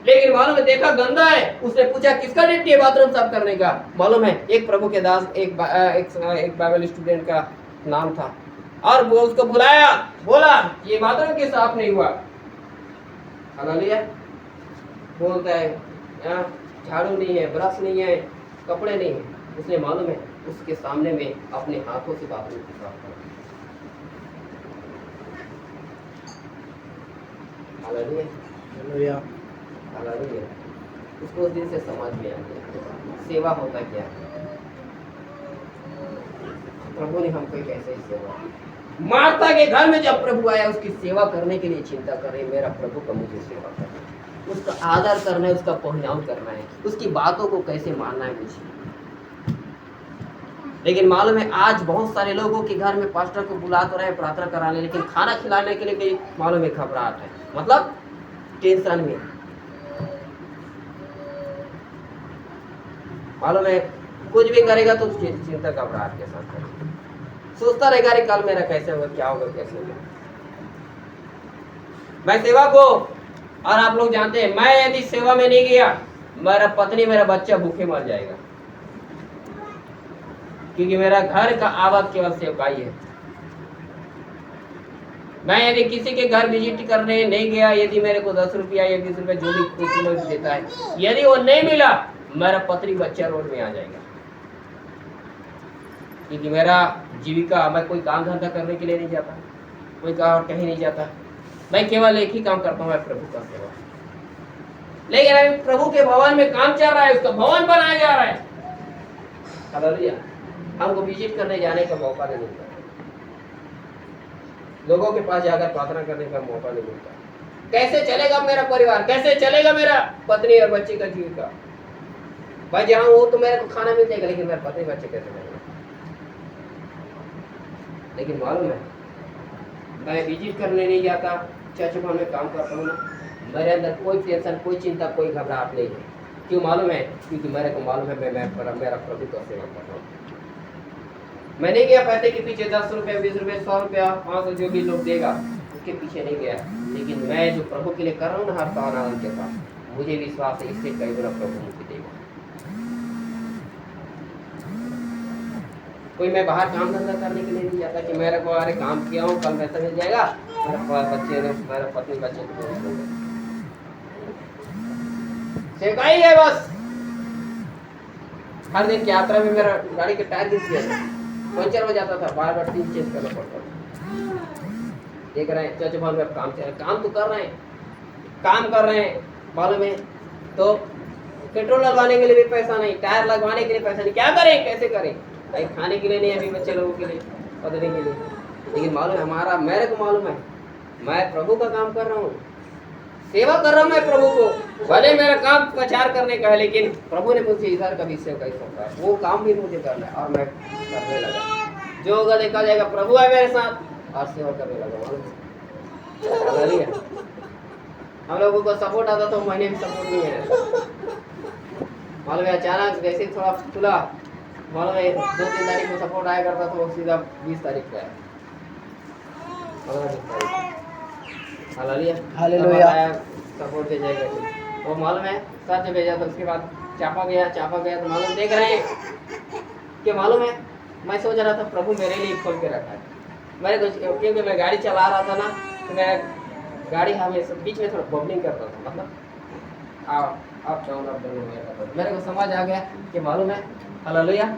Speaker 2: लेकिन मालूम है देखा गंदा है, उसने पूछा किसका ड्यूटी है बाथरूम साफ करने का? मालूम है एक प्रभु के दास, एक बाइबल स्टूडेंट का नाम था, और वो उसको बुलाया, बोला ये बाथरूम क्यों साफ नहीं हुआ? हालेलुया। बोलता है झाड़ू नहीं है, ब्रश नहीं है, कपड़े नहीं है। उसने मालूम है उसके सामने में अपने हाथों से बाथरूम को साफ कर। हालेलुया।
Speaker 3: हालेलुया।
Speaker 2: हालेलुया। उसको उस दिन से समझ में आ गया सेवा होता क्या है। प्रभु ने हमको एक ऐसे ही सेवा दी। मार्था के घर में जब प्रभु आया, उसकी सेवा करने के लिए चिंता कर रहे, मेरा प्रभु का मुझे सेवा करना है, उसका आदर करना है, उसका पहनाव करना है, उसकी बातों को कैसे मानना है मुझे। लेकिन मालूम है आज बहुत सारे लोगों के घर में पास्टर को बुला तो रहे प्रार्थना कराने, लेकिन खाना खिलाने के लिए भी मालूम है घबराहट है, मतलब टेंशन में। मालूम है कुछ भी करेगा तो चिंता घबराहट के साथ करेगा, सोचता रहेगा अरे कल मेरा कैसे होगा, क्या होगा, कैसे होगा। मैं सेवा को, और आप लोग जानते हैं मैं यदि सेवा में नहीं गया, मेरा पत्नी मेरा बच्चा भूखे मर जाएगा, क्योंकि मेरा घर का आवक केवल सेवकाई है। मैं यदि किसी के घर विजिट करने नहीं गया, यदि मेरे को 10 रुपया या 20 रुपया जो भी कुछ देता है, यदि वो नहीं मिला, मेरा पत्नी बच्चा रोड में आ जाएगा, क्योंकि मेरा जीविका, मैं कोई काम धंधा करने के लिए नहीं जाता, कोई काम कहीं नहीं जाता, मैं केवल एक ही काम करता हूँ, मैं प्रभु का सेवा। लेकिन अभी प्रभु के भवन में काम चल रहा है, उसका भवन बनाया जा रहा है। हालेलुया। हमको विजिट करने जाने का मौका नहीं मिलता, लोगों के पास जाकर प्रार्थना करने का मौका नहीं मिलता। कैसे चलेगा मेरा परिवार, कैसे चलेगा मेरा पत्नी और बच्चे का जीविका? भाई जहाँ हो तो मेरे को खाना मिल जाएगा, लेकिन मेरे पत्नी बच्चे कैसे मिलेंगे? लेकिन मालूम है, मैं विजिट करने नहीं जाता, चर्च में काम करता हूँ ना, मेरे अंदर कोई टेंशन, कोई चिंता, कोई घबराहट नहीं है। क्यों मालूम है? क्योंकि मेरे को मालूम है मैं मेरा प्रभु का सेवा कर रहा हूँ। मैं नहीं गया पैसे के पीछे, 10 रुपये, 20 रुपये, 100 रुपया, 500 जो भी लोग देगा उसके पीछे नहीं गया। लेकिन मैं जो प्रभु के लिए कर रहा हूँ ना, हर तान आनंद के साथ, मुझे विश्वास है इससे कई गुना प्रभु मुझे देगा। कोई मैं बाहर काम धंधा करने के लिए नहीं जाता कि मेरे को अरे काम किया हूँ कल पैसा मिल जाएगा, मेरा पत्नी बच्चे को सेवकाई है बस। हर दिन की यात्रा में मेरा गाड़ी के टायर घिस गया, पंचर हो जाता था, बार बार टीम चेंज करना पड़ता था। देख रहे हैं चर्च भवन में काम चल रहा है, काम तो कर रहे हैं, काम कर रहे हैं, मालूम है तो पेट्रोल लगवाने के लिए भी पैसा नहीं, टायर लगवाने के लिए पैसा नहीं, क्या करें, कैसे करें? भाई खाने के लिए नहीं, अभी बच्चे लोगों के लिए, पढ़ने के लिए। लेकिन मालूम है हमारा, मेरे को मालूम है मैं प्रभु का काम कर रहा हूँ, सेवा कर रहा हूँ मैं प्रभु को। भले मेरा काम प्रचार करने का है, लेकिन प्रभु ने मुझे इधर का भी सेवा सौंपा है, वो काम भी मुझे करना है और मैं करने लगा। जो होगा देखा जाएगा, प्रभु है मेरे साथ और सेवा करने लगा। हम लोगों को सपोर्ट आता तो महीने भी सपोर्ट नहीं है, मालूम है। अचानक जैसे थोड़ा खुला, मालूम है 2-3 तारीख को सपोर्ट आया करता तो सीधा 20 तारीख को आया। हालेलुया सपोर्ट दे जाएगा। वो मालूम है सच भेजा, तो उसके बाद चापा गया तो मालूम देख रहे हैं कि मालूम है मैं सोच रहा था प्रभु मेरे लिए खोल के रखा है। मेरे कुछ क्योंकि मैं गाड़ी चला रहा था ना, तो मैं गाड़ी हमेशा बीच में थोड़ा बबलिंग करता था, मतलब आप डाउन करता था। मेरे को समझ आ गया कि मालूम है हालेलुया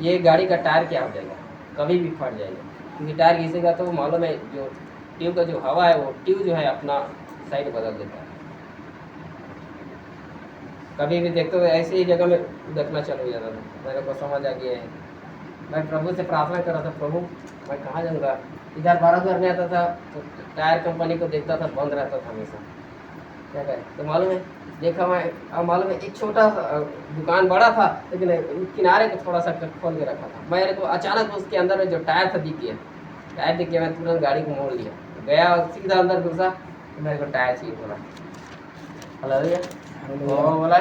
Speaker 2: ये गाड़ी का टायर क्या हो जाएगा, कभी भी फट जाएगा, क्योंकि टायर घिसेगा तो मालूम है जो ट्यूब का जो हवा है वो ट्यूब जो है अपना साइड बदल देता है। कभी भी देखते हो ऐसे ही जगह में देखना चालू हो जाता था। मेरे को समझ आ गया है, मैं प्रभु से प्रार्थना कर रहा था, प्रभु मैं कहाँ जाऊँगा। इधर भारत करने आता था तो टायर कंपनी को देखता था, बंद रहता था हमेशा। क्या करें, तो मालूम है देखा मैं, अब मालूम है एक छोटा सा दुकान बड़ा था, लेकिन किनारे को थोड़ा सा खोल के रखा था। मेरे को अचानक उसके अंदर में जो टायर था दिख गया, टायर दिख गया, मैं तुरंत गाड़ी को मोड़ लिया, गया और सीधा अंदर घुसा, तो मेरे को टायर चाहिए बोला। हालेलुया वो बोला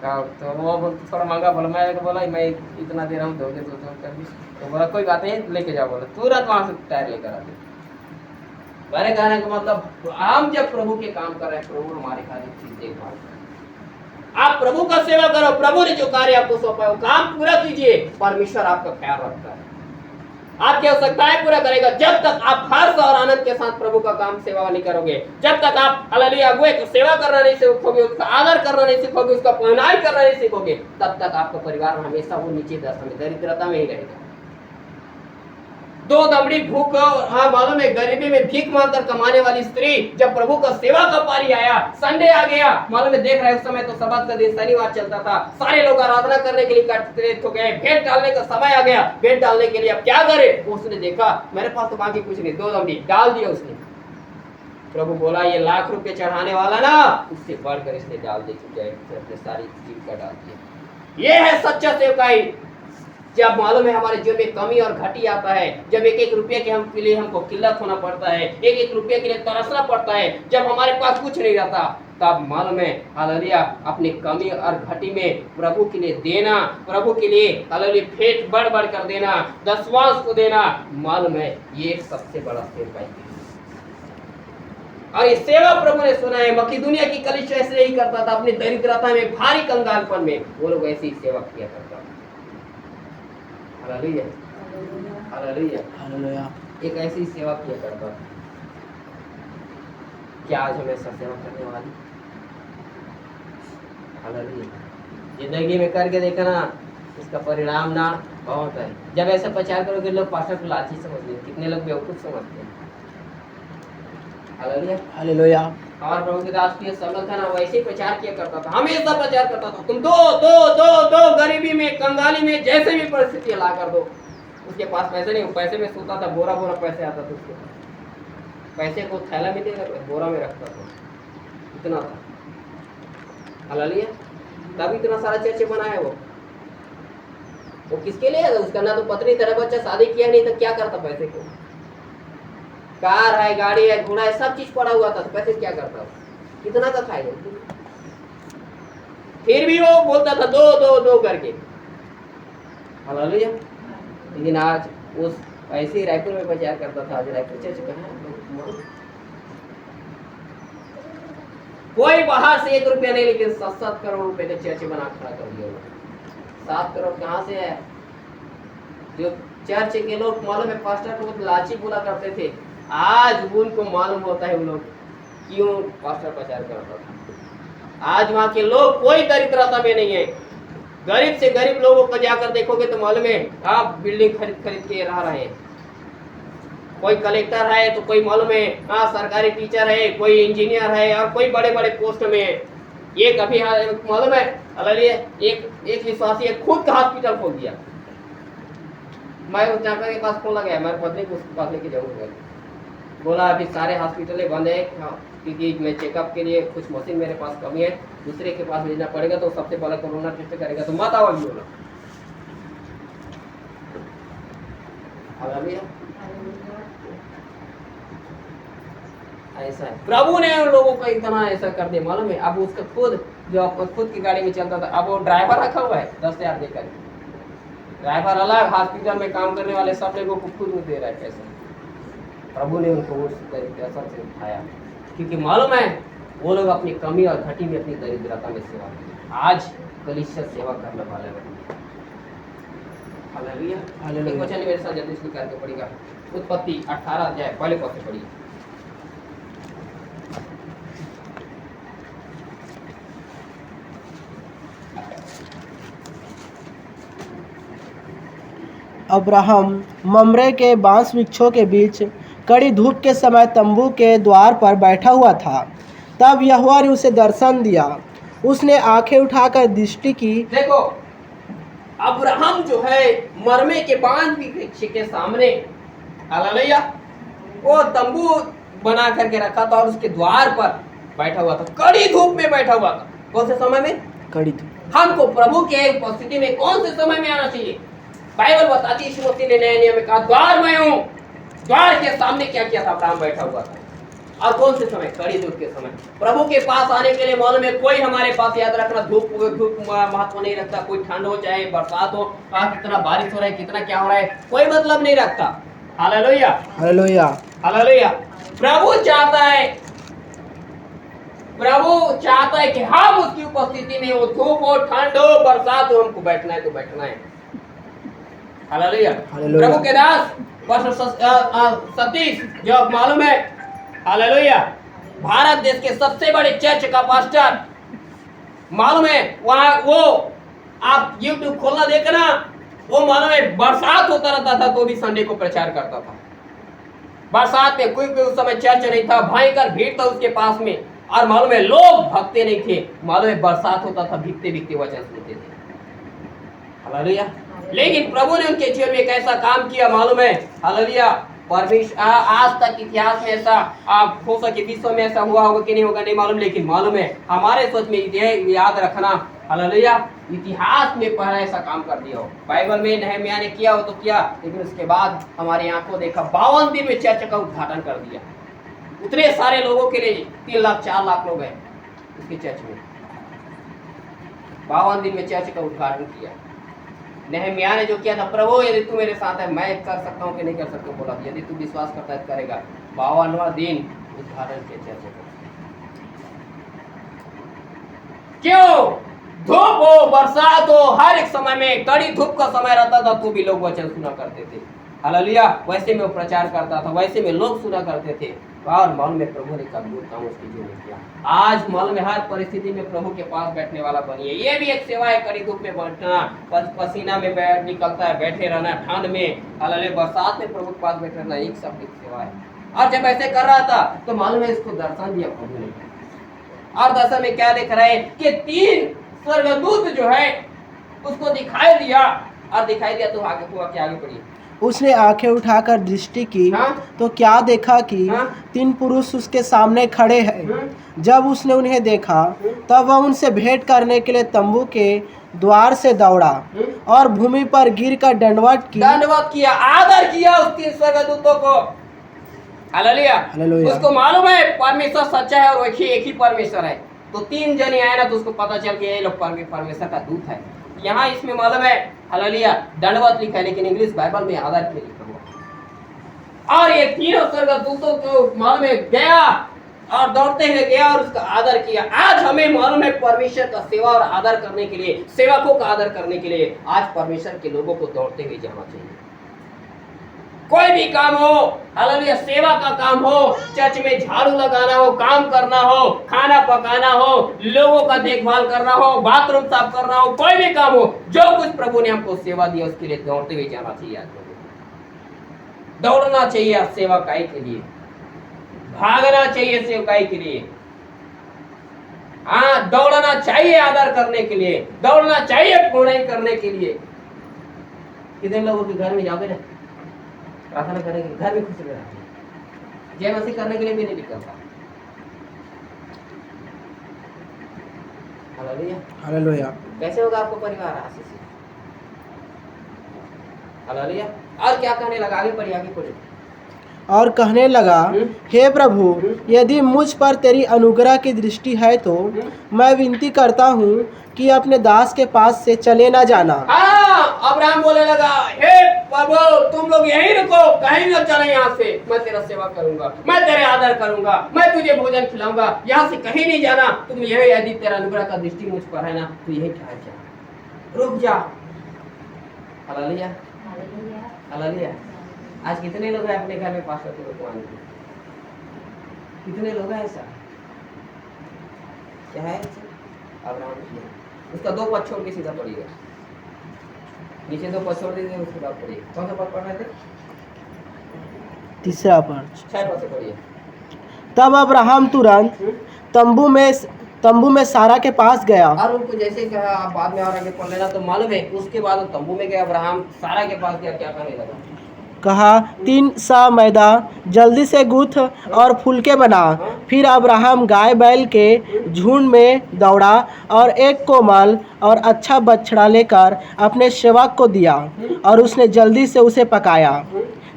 Speaker 2: तो वो थोड़ा महंगा बोला, मैं बोला मैं इतना दे रहा हूँ, दोगे तो कर दी। तो बोला कोई बात नहीं लेके जाओ, बोला तुरंत वहाँ से टायर लेकर आ गया। मेरे कहने का मतलब हम जब प्रभु के काम कर रहे हैं, प्रभु हमारे हर एक चीज देखभाल कर रहे हैं। आप प्रभु का सेवा करो, प्रभु ने जो कार्य आपको सौंपा है वो काम पूरा कीजिए, परमेश्वर आपका ख्याल रखता है, आपकी आवश्यकताएं पूरा करेगा। जब तक आप हर्ष और आनंद के साथ प्रभु का काम सेवा नहीं करोगे, जब तक आप हालेलुया अगुए को सेवा करना नहीं सीखोगे, उसका आदर करना नहीं सीखोगे, उसका पहनाई करना नहीं सीखोगे, तब तक आपका परिवार हमेशा वो नीचे दशा में, दरिद्रता में ही रहेगा। 2 दमड़ी भूख और हाँ मालूम है गरीबी में भीख मांगकर कमाने वाली स्त्री, जब प्रभु का सेवा का पारी आया, संडे आ गया, मालूम है देख रहे उस समय तो सब्त का दिन शनिवार चलता था, सारे लोग आराधना करने के लिए एकत्रित हो गए, भेंट डालने का समय आ गया, भेंट डालने के लिए अब क्या करे। उसने देखा मेरे पास तो बाकी कुछ नहीं, 2 दमड़ी डाल दिया उसने। प्रभु बोला ये लाख रुपए चढ़ाने वाला ना, उससे बढ़कर इसने डाल दी, सारी जीविका डाल दी। ये है सच्चा सेवकाई। जब मालूम है हमारे जीवन में कमी और घटी आता है, जब एक रुपये के लिए हमको किल्लत होना पड़ता है, एक रुपये के लिए तरसना पड़ता है, जब हमारे पास कुछ नहीं रहता, तब मालूम है हालेलुया अपनी कमी और घटी में प्रभु के लिए देना, प्रभु के लिए हालेलुया फेट बढ़ बढ़ कर देना, दशवांश को देना, मालूम है ये एक सबसे बड़ा सेवकाई है। और ये सेवा प्रभु ने सुना है। मकीदुनिया की कलीसिया ऐसे ही करता था, अपनी दरिद्रता में, भारी कंगालपन में वो लोग ऐसी सेवा किया करता। हालेलुया हालेलुया हालेलुया एक ऐसी सेवा किया करता। क्या आज हमें सेवा करने वाली? हालेलुया जिंदगी में करके देखा ना, इसका परिणाम ना बहुत है। जब ऐसा प्रचार करोगे लोग पास्टर को लालची समझते हैं, कितने लोग बेवकूफ समझते हैं। हालेलुया हालेलुया हमारे प्रभु के दास प्रिय शामुएल था ना, वैसे ही प्रचार किया करता था, हमेशा प्रचार करता था, तुम दो दो दो दो गरीबी में, कंगाली में, जैसे भी परिस्थिति ला कर दो। उसके पास पैसे नहीं, पैसे में सोता था, बोरा बोरा पैसे आता था उसके पास, पैसे को थैला में नहीं रखता, बोरा में रखता था, इतना था। हालेलुया। तब इतना सारा चर्च बना है वो किसके लिए है? उसका ना तो पत्नी तरह बच्चा शादी किया नहीं, तो क्या करता पैसे को? कार है, गाड़ी है, घोड़ा है, सब चीज पड़ा हुआ था, तो पैसे क्या करता? कितना का खाएगा? फिर भी वो बोलता था दो दो दो करके। हालेलुया। लेकिन आज उस ऐसे ही रायपुर में प्रचार करता था। आज रायपुर चर्च कहाँ है? कोई बाहर से 1 रुपया नहीं, लेकिन 7-7 करोड़ रुपए का चर्च बना खड़ा कर दिया। 7 करोड़ कहाँ से है? जो चर्च के लोग मालूम है, पास्टर को लाची बोला करते थे, आज उनको मालूम होता है वो लोग क्यों पास्टर प्रचार करता था। आज वहाँ के लोग कोई दरिद्रता में नहीं है। गरीब से गरीब लोगों को जाकर देखोगे तो मालूम है आप बिल्डिंग खरीद के रह रहे हैं। कोई कलेक्टर है तो कोई मालूम है सरकारी टीचर है, कोई इंजीनियर है, और कोई बड़े बड़े पोस्ट में है। ये कभी मालूम है एक विश्वासी खुद का हॉस्पिटल खोल दिया। मैं उस डॉक्टर के पास फोन लगाया, मेरे पत्नी को उसके पास लेके जाऊंगा, बोला अभी सारे हॉस्पिटल बंद है क्योंकि मैं चेकअप के लिए कुछ मशीन मेरे पास कमी है, दूसरे के पास भेजना पड़ेगा, तो सबसे पहले कोरोना टेस्ट करेगा, तो मत आओ बोला। ऐसा है, प्रभु ने उन लोगों को इतना ऐसा कर दिया मालूम है। अब उसका खुद जो अपना खुद की गाड़ी में चलता था, अब वो ड्राइवर रखा हुआ है 10,000 देकर। ड्राइवर अलग, हॉस्पिटल में काम करने वाले सब लोगों को खुद दे रहा है पैसे। प्रभु ने उनको उस तरीके से उठाया क्योंकि मालूम है वो लोग अपनी कमी और घटी में, अपनी दरिद्रता में सेवा करते। आज कलीसिया सेवा करने वाले लोग। हालेलुया। हालेलुया। वचन मेरे साथ जल्दी से करके पढ़ेगा। उत्पत्ति 18 अध्याय पहले पद से पढ़िए।
Speaker 3: अब्राहम ममरे के बांस वृक्षों के बीच कड़ी धूप के समय तंबू के द्वार पर बैठा हुआ था। तब यहोवा ने उसे दर्शन दिया। उसने आंखें उठाकर दृष्टि की।
Speaker 2: देखो अब्राहम जो है मरमे के बांस वृक्ष के सामने, हालेलुया, वो तंबू बना करके रखा था और उसके द्वार पर बैठा हुआ था। कड़ी धूप में बैठा हुआ था। कौन से समय में?
Speaker 3: कड़ी धूप।
Speaker 2: हमको प्रभु के उपस्थिति में कौन से समय में आना चाहिए? बाइबल बताती है, यीशु मसीह ने नए नियम में कहा द्वार मैं हूं। द्वार के सामने क्या किया था? अब्राहम बैठा हुआ था। और कौन से समय? कड़ी धूप के समय। प्रभु के पास आने के लिए मालूम है कोई हमारे पास, याद रखना, धूप महत्व नहीं रखता। कोई ठंड हो चाहे बरसात हो, कितना बारिश हो रहा है, कितना क्या हो रहा है, कोई मतलब नहीं रखता। Hallelujah, hallelujah, hallelujah. प्रभु चाहता है कि हम उसकी उपस्थिति में हो, धूप हो, ठंड हो, बरसात हो, हमको बैठना है तो बैठना है। हालेलुया। प्रभु के दास वर्ष 37 जो मालूम है, हालेलुया, भारत देश के सबसे बड़े चर्च का पास्टर, मालूम है वहाँ वो आप YouTube खोलना देखना, वो मालूम है बरसात होता रहता था तो भी संडे को प्रचार करता था। बरसात में कोई उस समय चर्च नहीं था, भयंकर भीड़ था उसके पास में, और मालूम है लोग भगते नहीं थे। मालूम है बरसात होता था, भीगते भीगते वचन सुनते थे। हालेलुया। लेकिन प्रभु ने उनके जीवन में एक ऐसा काम किया, मालूम है, हालेलुया, परमेश्वर आज तक इतिहास में ऐसा आप हो सके विश्व में ऐसा हुआ होगा कि नहीं होगा नहीं मालूम, लेकिन मालूम है हमारे सोच में याद रखना, हालेलुया, इतिहास में पहला ऐसा काम कर दिया हो। बाइबल में नहम्याह ने किया हो तो किया, लेकिन उसके बाद हमारी आंखों देखा 52 दिन में चर्च का उद्घाटन कर दिया। उतने सारे लोगों के लिए 3 लाख 4 लाख लोग हैं उसके चर्च में। 52 दिन में चर्च का उद्घाटन किया। नहम्याह ने जो किया था, प्रभु यदि तू मेरे साथ है मैं कर सकता हूँ कि नहीं कर सकता हूँ, बोला यदि तू विश्वास करता है करेगा। 52वां दिन उद्घाटन के चर्च का। क्यों? धूप हो, बरसात हो, हर एक समय में, कड़ी धूप का समय रहता था तो भी लोग वचन सुना करते थे। हालेलुया। वैसे में वो प्रचार करता था, वैसे में लोग सुना करते थे, और मालूम में प्रभु ने अद्भुत काम उसके जीवन में किया। आज मालूम है हर परिस्थिति में प्रभु के पास बैठने वाला बनिए। ये भी एक सेवा है, कड़ी धूप में बैठना, पसीना में निकलता है, बैठे रहना, ठंड में, हालेलुया, बरसात में प्रभु के पास बैठे रहना, एक सब एक सेवा है। और जब ऐसे कर रहा था तो मालूम है इसको दर्शन दिया प्रभु ने। और दर्शन में क्या देख रहे हैं कि 3 स्वर्गदूत जो है उसको दिखाई दिया, और दिखाई दिया तो आगे हुआ क्या, आगे पढ़िए।
Speaker 3: उसने आंखें उठाकर दृष्टि की
Speaker 2: हाँ?
Speaker 3: तो क्या देखा कि
Speaker 2: हाँ?
Speaker 3: 3 पुरुष उसके सामने खड़े हैं। जब उसने उन्हें देखा तब वह उनसे भेंट करने के लिए तंबू के द्वार से दौड़ा और भूमि पर गिर कर दंडवत
Speaker 2: किया, आदर किया उस 3 स्वर्गदूतों को। हालेलुया।
Speaker 3: हालेलुया।
Speaker 2: उसको मालूम है परमेश्वर सच्चा है और एक ही परमेश्वर है। तो 3 जने आए ना तो उसको पता चल गया ये लोग परमेश्वर का दूत है। यहाँ इसमें मालूम है हालेलुया दंडवत लिखा है, लेकिन इंग्लिश बाइबल में आदर के लिखा हुआ। और ये 3 स्वर्गदूतों को मालूम है गया और दौड़ते हुए गया और उसका आदर किया। आज हमें मालूम है परमेश्वर का सेवा और आदर करने के लिए, सेवकों का आदर करने के लिए आज परमेश्वर के लोगों को दौड़ते हुए जाना चाहिए। कोई भी काम हो, हालेलुया सेवा का काम हो, चर्च में झाड़ू लगाना हो, काम करना हो, खाना पकाना हो, लोगों का देखभाल करना हो, बाथरूम साफ करना हो, कोई भी काम हो, जो कुछ प्रभु ने हमको सेवा दिया उसके लिए दौड़ते हुए जाना चाहिए। आज दौड़ना चाहिए सेवकाई के लिए, भागना चाहिए सेवकाई के लिए। हाँ दौड़ना चाहिए आदर करने के लिए, दौड़ना चाहिए पूर्ण करने के लिए। कितने लोगों के घर में जाओगे ना प्रार्थना करने के लिए, घर में खुशी में रहते हैं, जय मसीह करने के लिए भी नहीं निकलता। Hallelujah
Speaker 3: hallelujah.
Speaker 2: कैसे होगा आपको परिवार आशीष? हालेलुया। और क्या कहने लगा, आगे पढ़िए, आगे पढ़िए।
Speaker 3: और कहने लगा, हे प्रभु, यदि मुझ पर तेरी अनुग्रह की दृष्टि है तो मैं विनती करता हूँ कि अपने दास के पास से चले ना जाना।
Speaker 2: हाँ अब्राहम बोलने लगा, हे प्रभु तुम लोग यहीं रुको, कहीं न चले यहाँ से, मैं तेरा सेवा करूंगा, मैं तेरे आदर करूंगा, मैं तुझे भोजन खिलाऊंगा, यहाँ से कहीं नहीं जाना। तुम यही यदि तेरा अनुग्रह का दृष्टि मुझ पर है ना तो यही ठहर जा, रुक जा। Hallelujah hallelujah. आज कितने लोग हैं अपने घर में पास्टर को रुकवाने के? कितने लोग हैं ऐसा? क्या है अब्राहम किया, उसका 2 पद छोड़ के सीधा पढ़िएगा, नीचे 2 पद छोड़ दीजिए, उसके बाद पढ़िए। कौन सा पद पढ़ रहे थे?
Speaker 3: 3 पद।
Speaker 2: 6 पद से पढ़िए।
Speaker 3: तब अब्राहम तुरंत तंबू में सारा के पास गया।
Speaker 2: और उनको जैसे कहा, आप बाद में और आगे पढ़ लेना तो मालूम है, उसके बाद वो तंबू में गया, अब्राहम सारा के पास गया, क्या करने लगा?
Speaker 3: कहा, 3 सा मैदा जल्दी से गूंथ और फुलके बना। फिर अब्राहम गाय बैल के झुंड में दौड़ा और एक कोमल और अच्छा बछड़ा लेकर अपने सेवक को दिया और उसने जल्दी से उसे पकाया।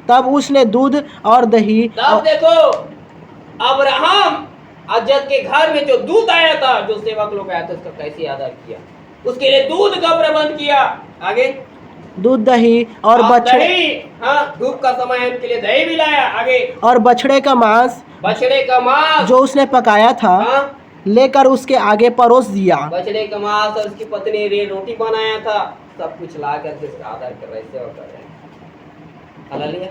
Speaker 3: तब उसने दूध और दही।
Speaker 2: तब देखो अब्राहम अजद के घर में जो दूध आया था, जो सेवक लोग आया था, उसका कैसे आदर किया, उसके लिए दूध का प्रबंध किया। आगे
Speaker 3: दूध दही और बछड़े,
Speaker 2: हाँ धूप का समय है, उनके लिए दही भी लाया। आगे
Speaker 3: और बछड़े का मांस जो उसने पकाया था,
Speaker 2: हाँ?
Speaker 3: लेकर उसके आगे परोस दिया।
Speaker 2: बछड़े का मांस और उसकी पत्नी ने रोटी बनाया था, सब कुछ ला करके उसका आदर कर रहे, सेवा कर रहे। हालेलुया।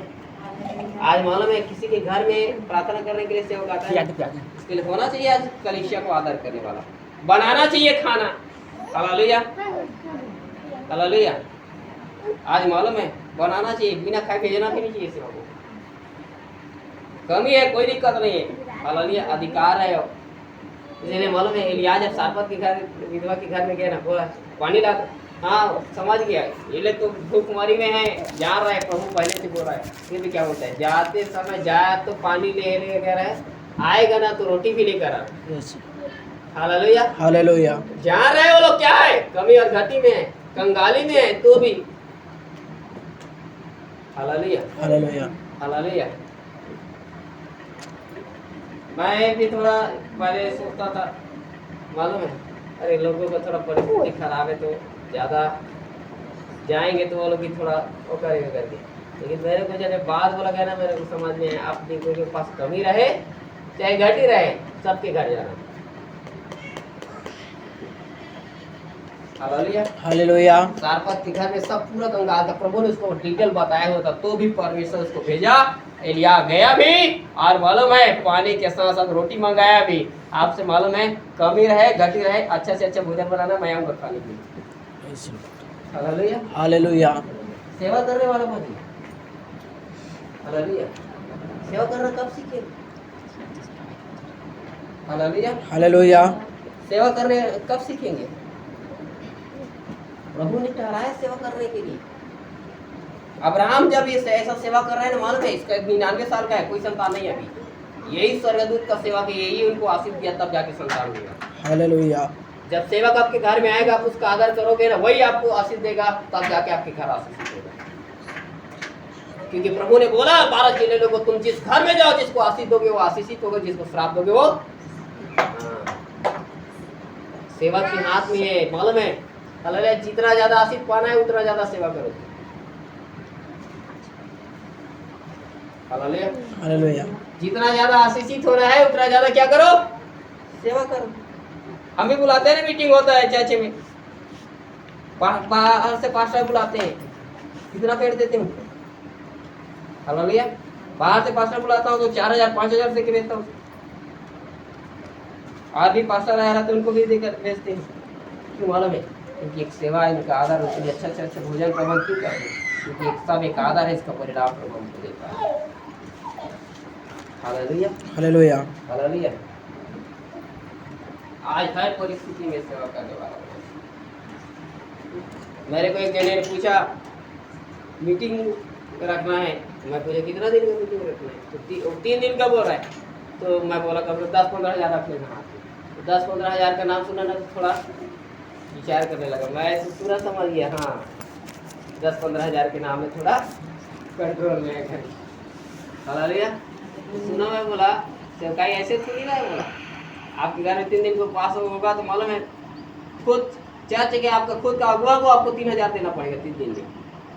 Speaker 2: आज मालूम है किसी के घर में प्रार्थना करने के लिए सेवक आता है, उसके लिए होना चाहिए आज कलीसिया को आदर करने वाला, बनाना चाहिए खाना। Hallelujah hallelujah. आज मालूम है बनाना चाहिए, बिना खाए भेजना भी नहीं चाहिए सेवा को। कमी है, कोई दिक्कत नहीं है, हालेलुया अधिकार है। इसलिए मालूम है एलिया जब सारपत के घर, विधवा के घर में गया ना, बोला पानी ला, हाँ समझ गया ये ले तो भूखमरी में है, जान रहा है, प्रभु पहले से बोल रहा है। फिर भी क्या बोलता है, जाते समय जाए तो पानी ले कर है, आएगा ना तो रोटी भी लेकर आ। Hallelujah
Speaker 3: hallelujah.
Speaker 2: जान रहे वो लोग क्या है, कमी और घटी में है, कंगाली में है, तो भी हालेलुया
Speaker 3: हालेलुया
Speaker 2: हालेलुया। मैं भी थोड़ा पहले सोचता था, मालूम है अरे लोगों का थोड़ा परिस्थिति खराब है तो ज़्यादा जाएंगे तो वो लोग भी थोड़ा वो करेगा करके, लेकिन मेरे को जब बात बोला गया ना, मेरे को समझ में आया आप लोगों के पास कमी रहे चाहे घटी रहे, सबके घर जाना। Hallelujah
Speaker 3: hallelujah.
Speaker 2: सारपत के घर में सब पूरा कंगाल था, प्रभु ने उसको डिटेल बताया हुआ था, तो भी परमेश्वर उसको भेजा। एलिया गया भी और मालूम है पानी के साथ साथ रोटी मंगाया भी। आपसे मालूम है कमी रहे घटी रहे, अच्छा से अच्छा भोजन बनाना, मैं आऊँगा खाने के लिए। Hallelujah
Speaker 3: hallelujah.
Speaker 2: सेवा करने वाला बनी। हालेलुया सेवा करना कब सीखेंगे? हालेलुया।
Speaker 3: हालेलुया।
Speaker 2: सेवा करने कब सीखेंगे? प्रभु ने ठहराया सेवा करने के लिए। अब्राहम जब ये ऐसा सेवा कर रहे हैं ना, मालूम है इसका 99 साल का है, कोई संतान नहीं है अभी। यही स्वर्गदूत का सेवा की, यही उनको आशीष दिया, तब जाके संतान देगा।
Speaker 3: हालेलुया।
Speaker 2: जब सेवक आपके घर में आएगा, आप उसका आदर करोगे ना, वही आपको आशीष देगा, तब जाके आपके घर आशीष देगा। क्योंकि प्रभु ने बोला 12 चेले लोगों को, तुम जिस घर में जाओ, जिसको आशीष दोगे वो आशीषित होगा, जिसको श्राप दोगे वो सेवक के हाथ में है, मालूम है। हालेलुया। जितना ज्यादा आशीष पाना है उतना ज्यादा सेवा करो। हालेलुया।
Speaker 3: हालेलुया।
Speaker 2: जितना ज्यादा आशीषित होना है उतना ज्यादा क्या करो? सेवा करो। हम भी बुलाते हैं ना, मीटिंग होता है चर्च में, बाहर से पास्टर बुलाते हैं, कितना पेड़ देते हैं? हालेलुया। बाहर से पास्टर बुलाता हूँ तो 4000 5000 से भेजता हूँ। आज भी पास्टर आया रहा तो उनको भी देकर भेजते हैं। क्यों मालूम है? क्योंकि एक सेवा है, इनका आदर, उसके लिए अच्छा अच्छा भोजन प्रबंध क्यों करते हैं? क्योंकि एक सब एक आदर है, इसका परिणाम प्रबंध को देता है। हालेलुया।
Speaker 3: हालेलुया।
Speaker 2: हालेलुया। आज हर परिस्थिति में सेवा करने वाला। मेरे को एक जने ने पूछा मीटिंग रखना है, मैं पूछा कितना दिन का मीटिंग रखना है? तो 3 दिन का बोल रहा है। तो मैं बोला कम 10-15 हज़ार रख लेना। तो 10-15 हज़ार का नाम सुना ना तो थोड़ा विचार करने लगा। मैं पूरा समझ गया, हाँ 10-15 हज़ार के नाम में थोड़ा कंट्रोल में है। हालेलुया। सुना, मैं बोला सेवकाई ऐसे थोड़ी ना है। बोला आपके घर में 3 दिन को पास होगा तो मालूम है, खुद चर्च के आपका खुद का अगुआ को आपको 3000 देना पड़ेगा 3 दिन में।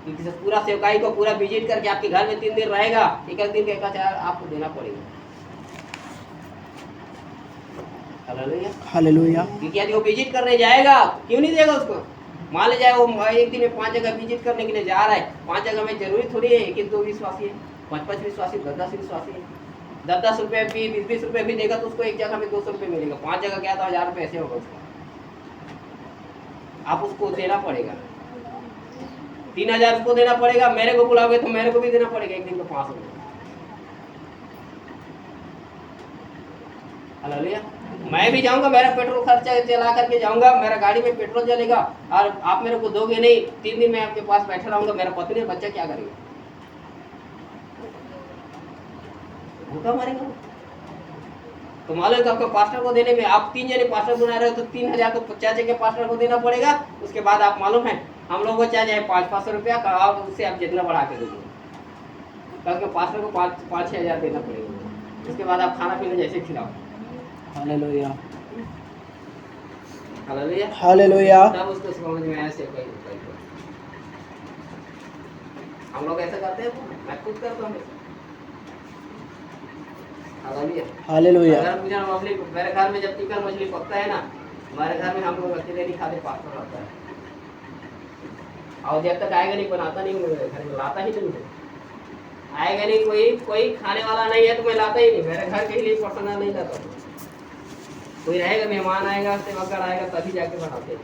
Speaker 2: क्योंकि पूरा सेवकाई को पूरा विजिट करके आपके घर में 3 दिन रहेगा, एक दिन का 1000 आपको देना पड़ेगा। हालेलुया।
Speaker 3: हालेलुया।
Speaker 2: क्योंकि यदि वो विजिट करने जाएगा क्यों नहीं देगा उसको? मान ले जाए वो एक दिन में 5 जगह विजिट करने के लिए जा रहा है, 5 जगह में जरूरी थोड़ी है 1-2 विश्वासी है, 5-5 विश्वासी, 10-10 विश्वासी है। 10-10 रुपये भी 20-20 रुपये भी देगा तो उसको एक जगह में 200 रुपये मिलेगा। 5 जगह क्या तो 1000 रुपये ऐसे होगा उसका। आप उसको देना पड़ेगा, 3000 उसको देना पड़ेगा। मेरे को बुलाओगे तो मेरे को भी देना पड़ेगा एक दिन को 500 रुपये। हालेलुया। मैं भी जाऊंगा, मेरा पेट्रोल खर्चा चला करके जाऊंगा, मेरा गाड़ी में पेट्रोल जलेगा और आप मेरे को दोगे नहीं। 3 दिन मैं आपके पास बैठा रहूंगा, मेरा पत्नी और बच्चा क्या करेगा? भूखा मरेगा। तो मालूम आपको पास्टर को देने में, आप 3 जने पास्टर बना रहे हो तो 3000 तो चाचे के पास्टर को देना पड़ेगा। उसके बाद आप मालूम है हम लोग को चाहे 500 रुपया का, आप उससे आप जितना बढ़ा के दोगे, क्योंकि पास्टर को 5-6 हज़ार देना पड़ेगा। उसके बाद आप खाना पीना जैसे खिलाओ। हालेलुया। हालेलुया।
Speaker 3: हालेलुया।
Speaker 2: तब उसको समझ में आया सेवकाई। हम लोग ऐसा करते हैं, मैं खुद करता हूँ। हालेलुया।
Speaker 3: हालेलुया।
Speaker 2: अगर मुझे मेरे घर में जब चिकन मछली पकता है ना, हमारे घर में हम लोग अकेले नहीं खाते, पास्टर रहता है। और जब तक आएगा नहीं बनाता नहीं, मेरे घर में लाता ही नहीं। आएगा नहीं, कोई खाने वाला नहीं है तो मैं लाता ही नहीं। मेरे घर के लिए पर्सनल नहीं लाता। कोई रहेगा, मेहमान आएगा, सेवकर आएगा, तभी जाके बनाते हैं।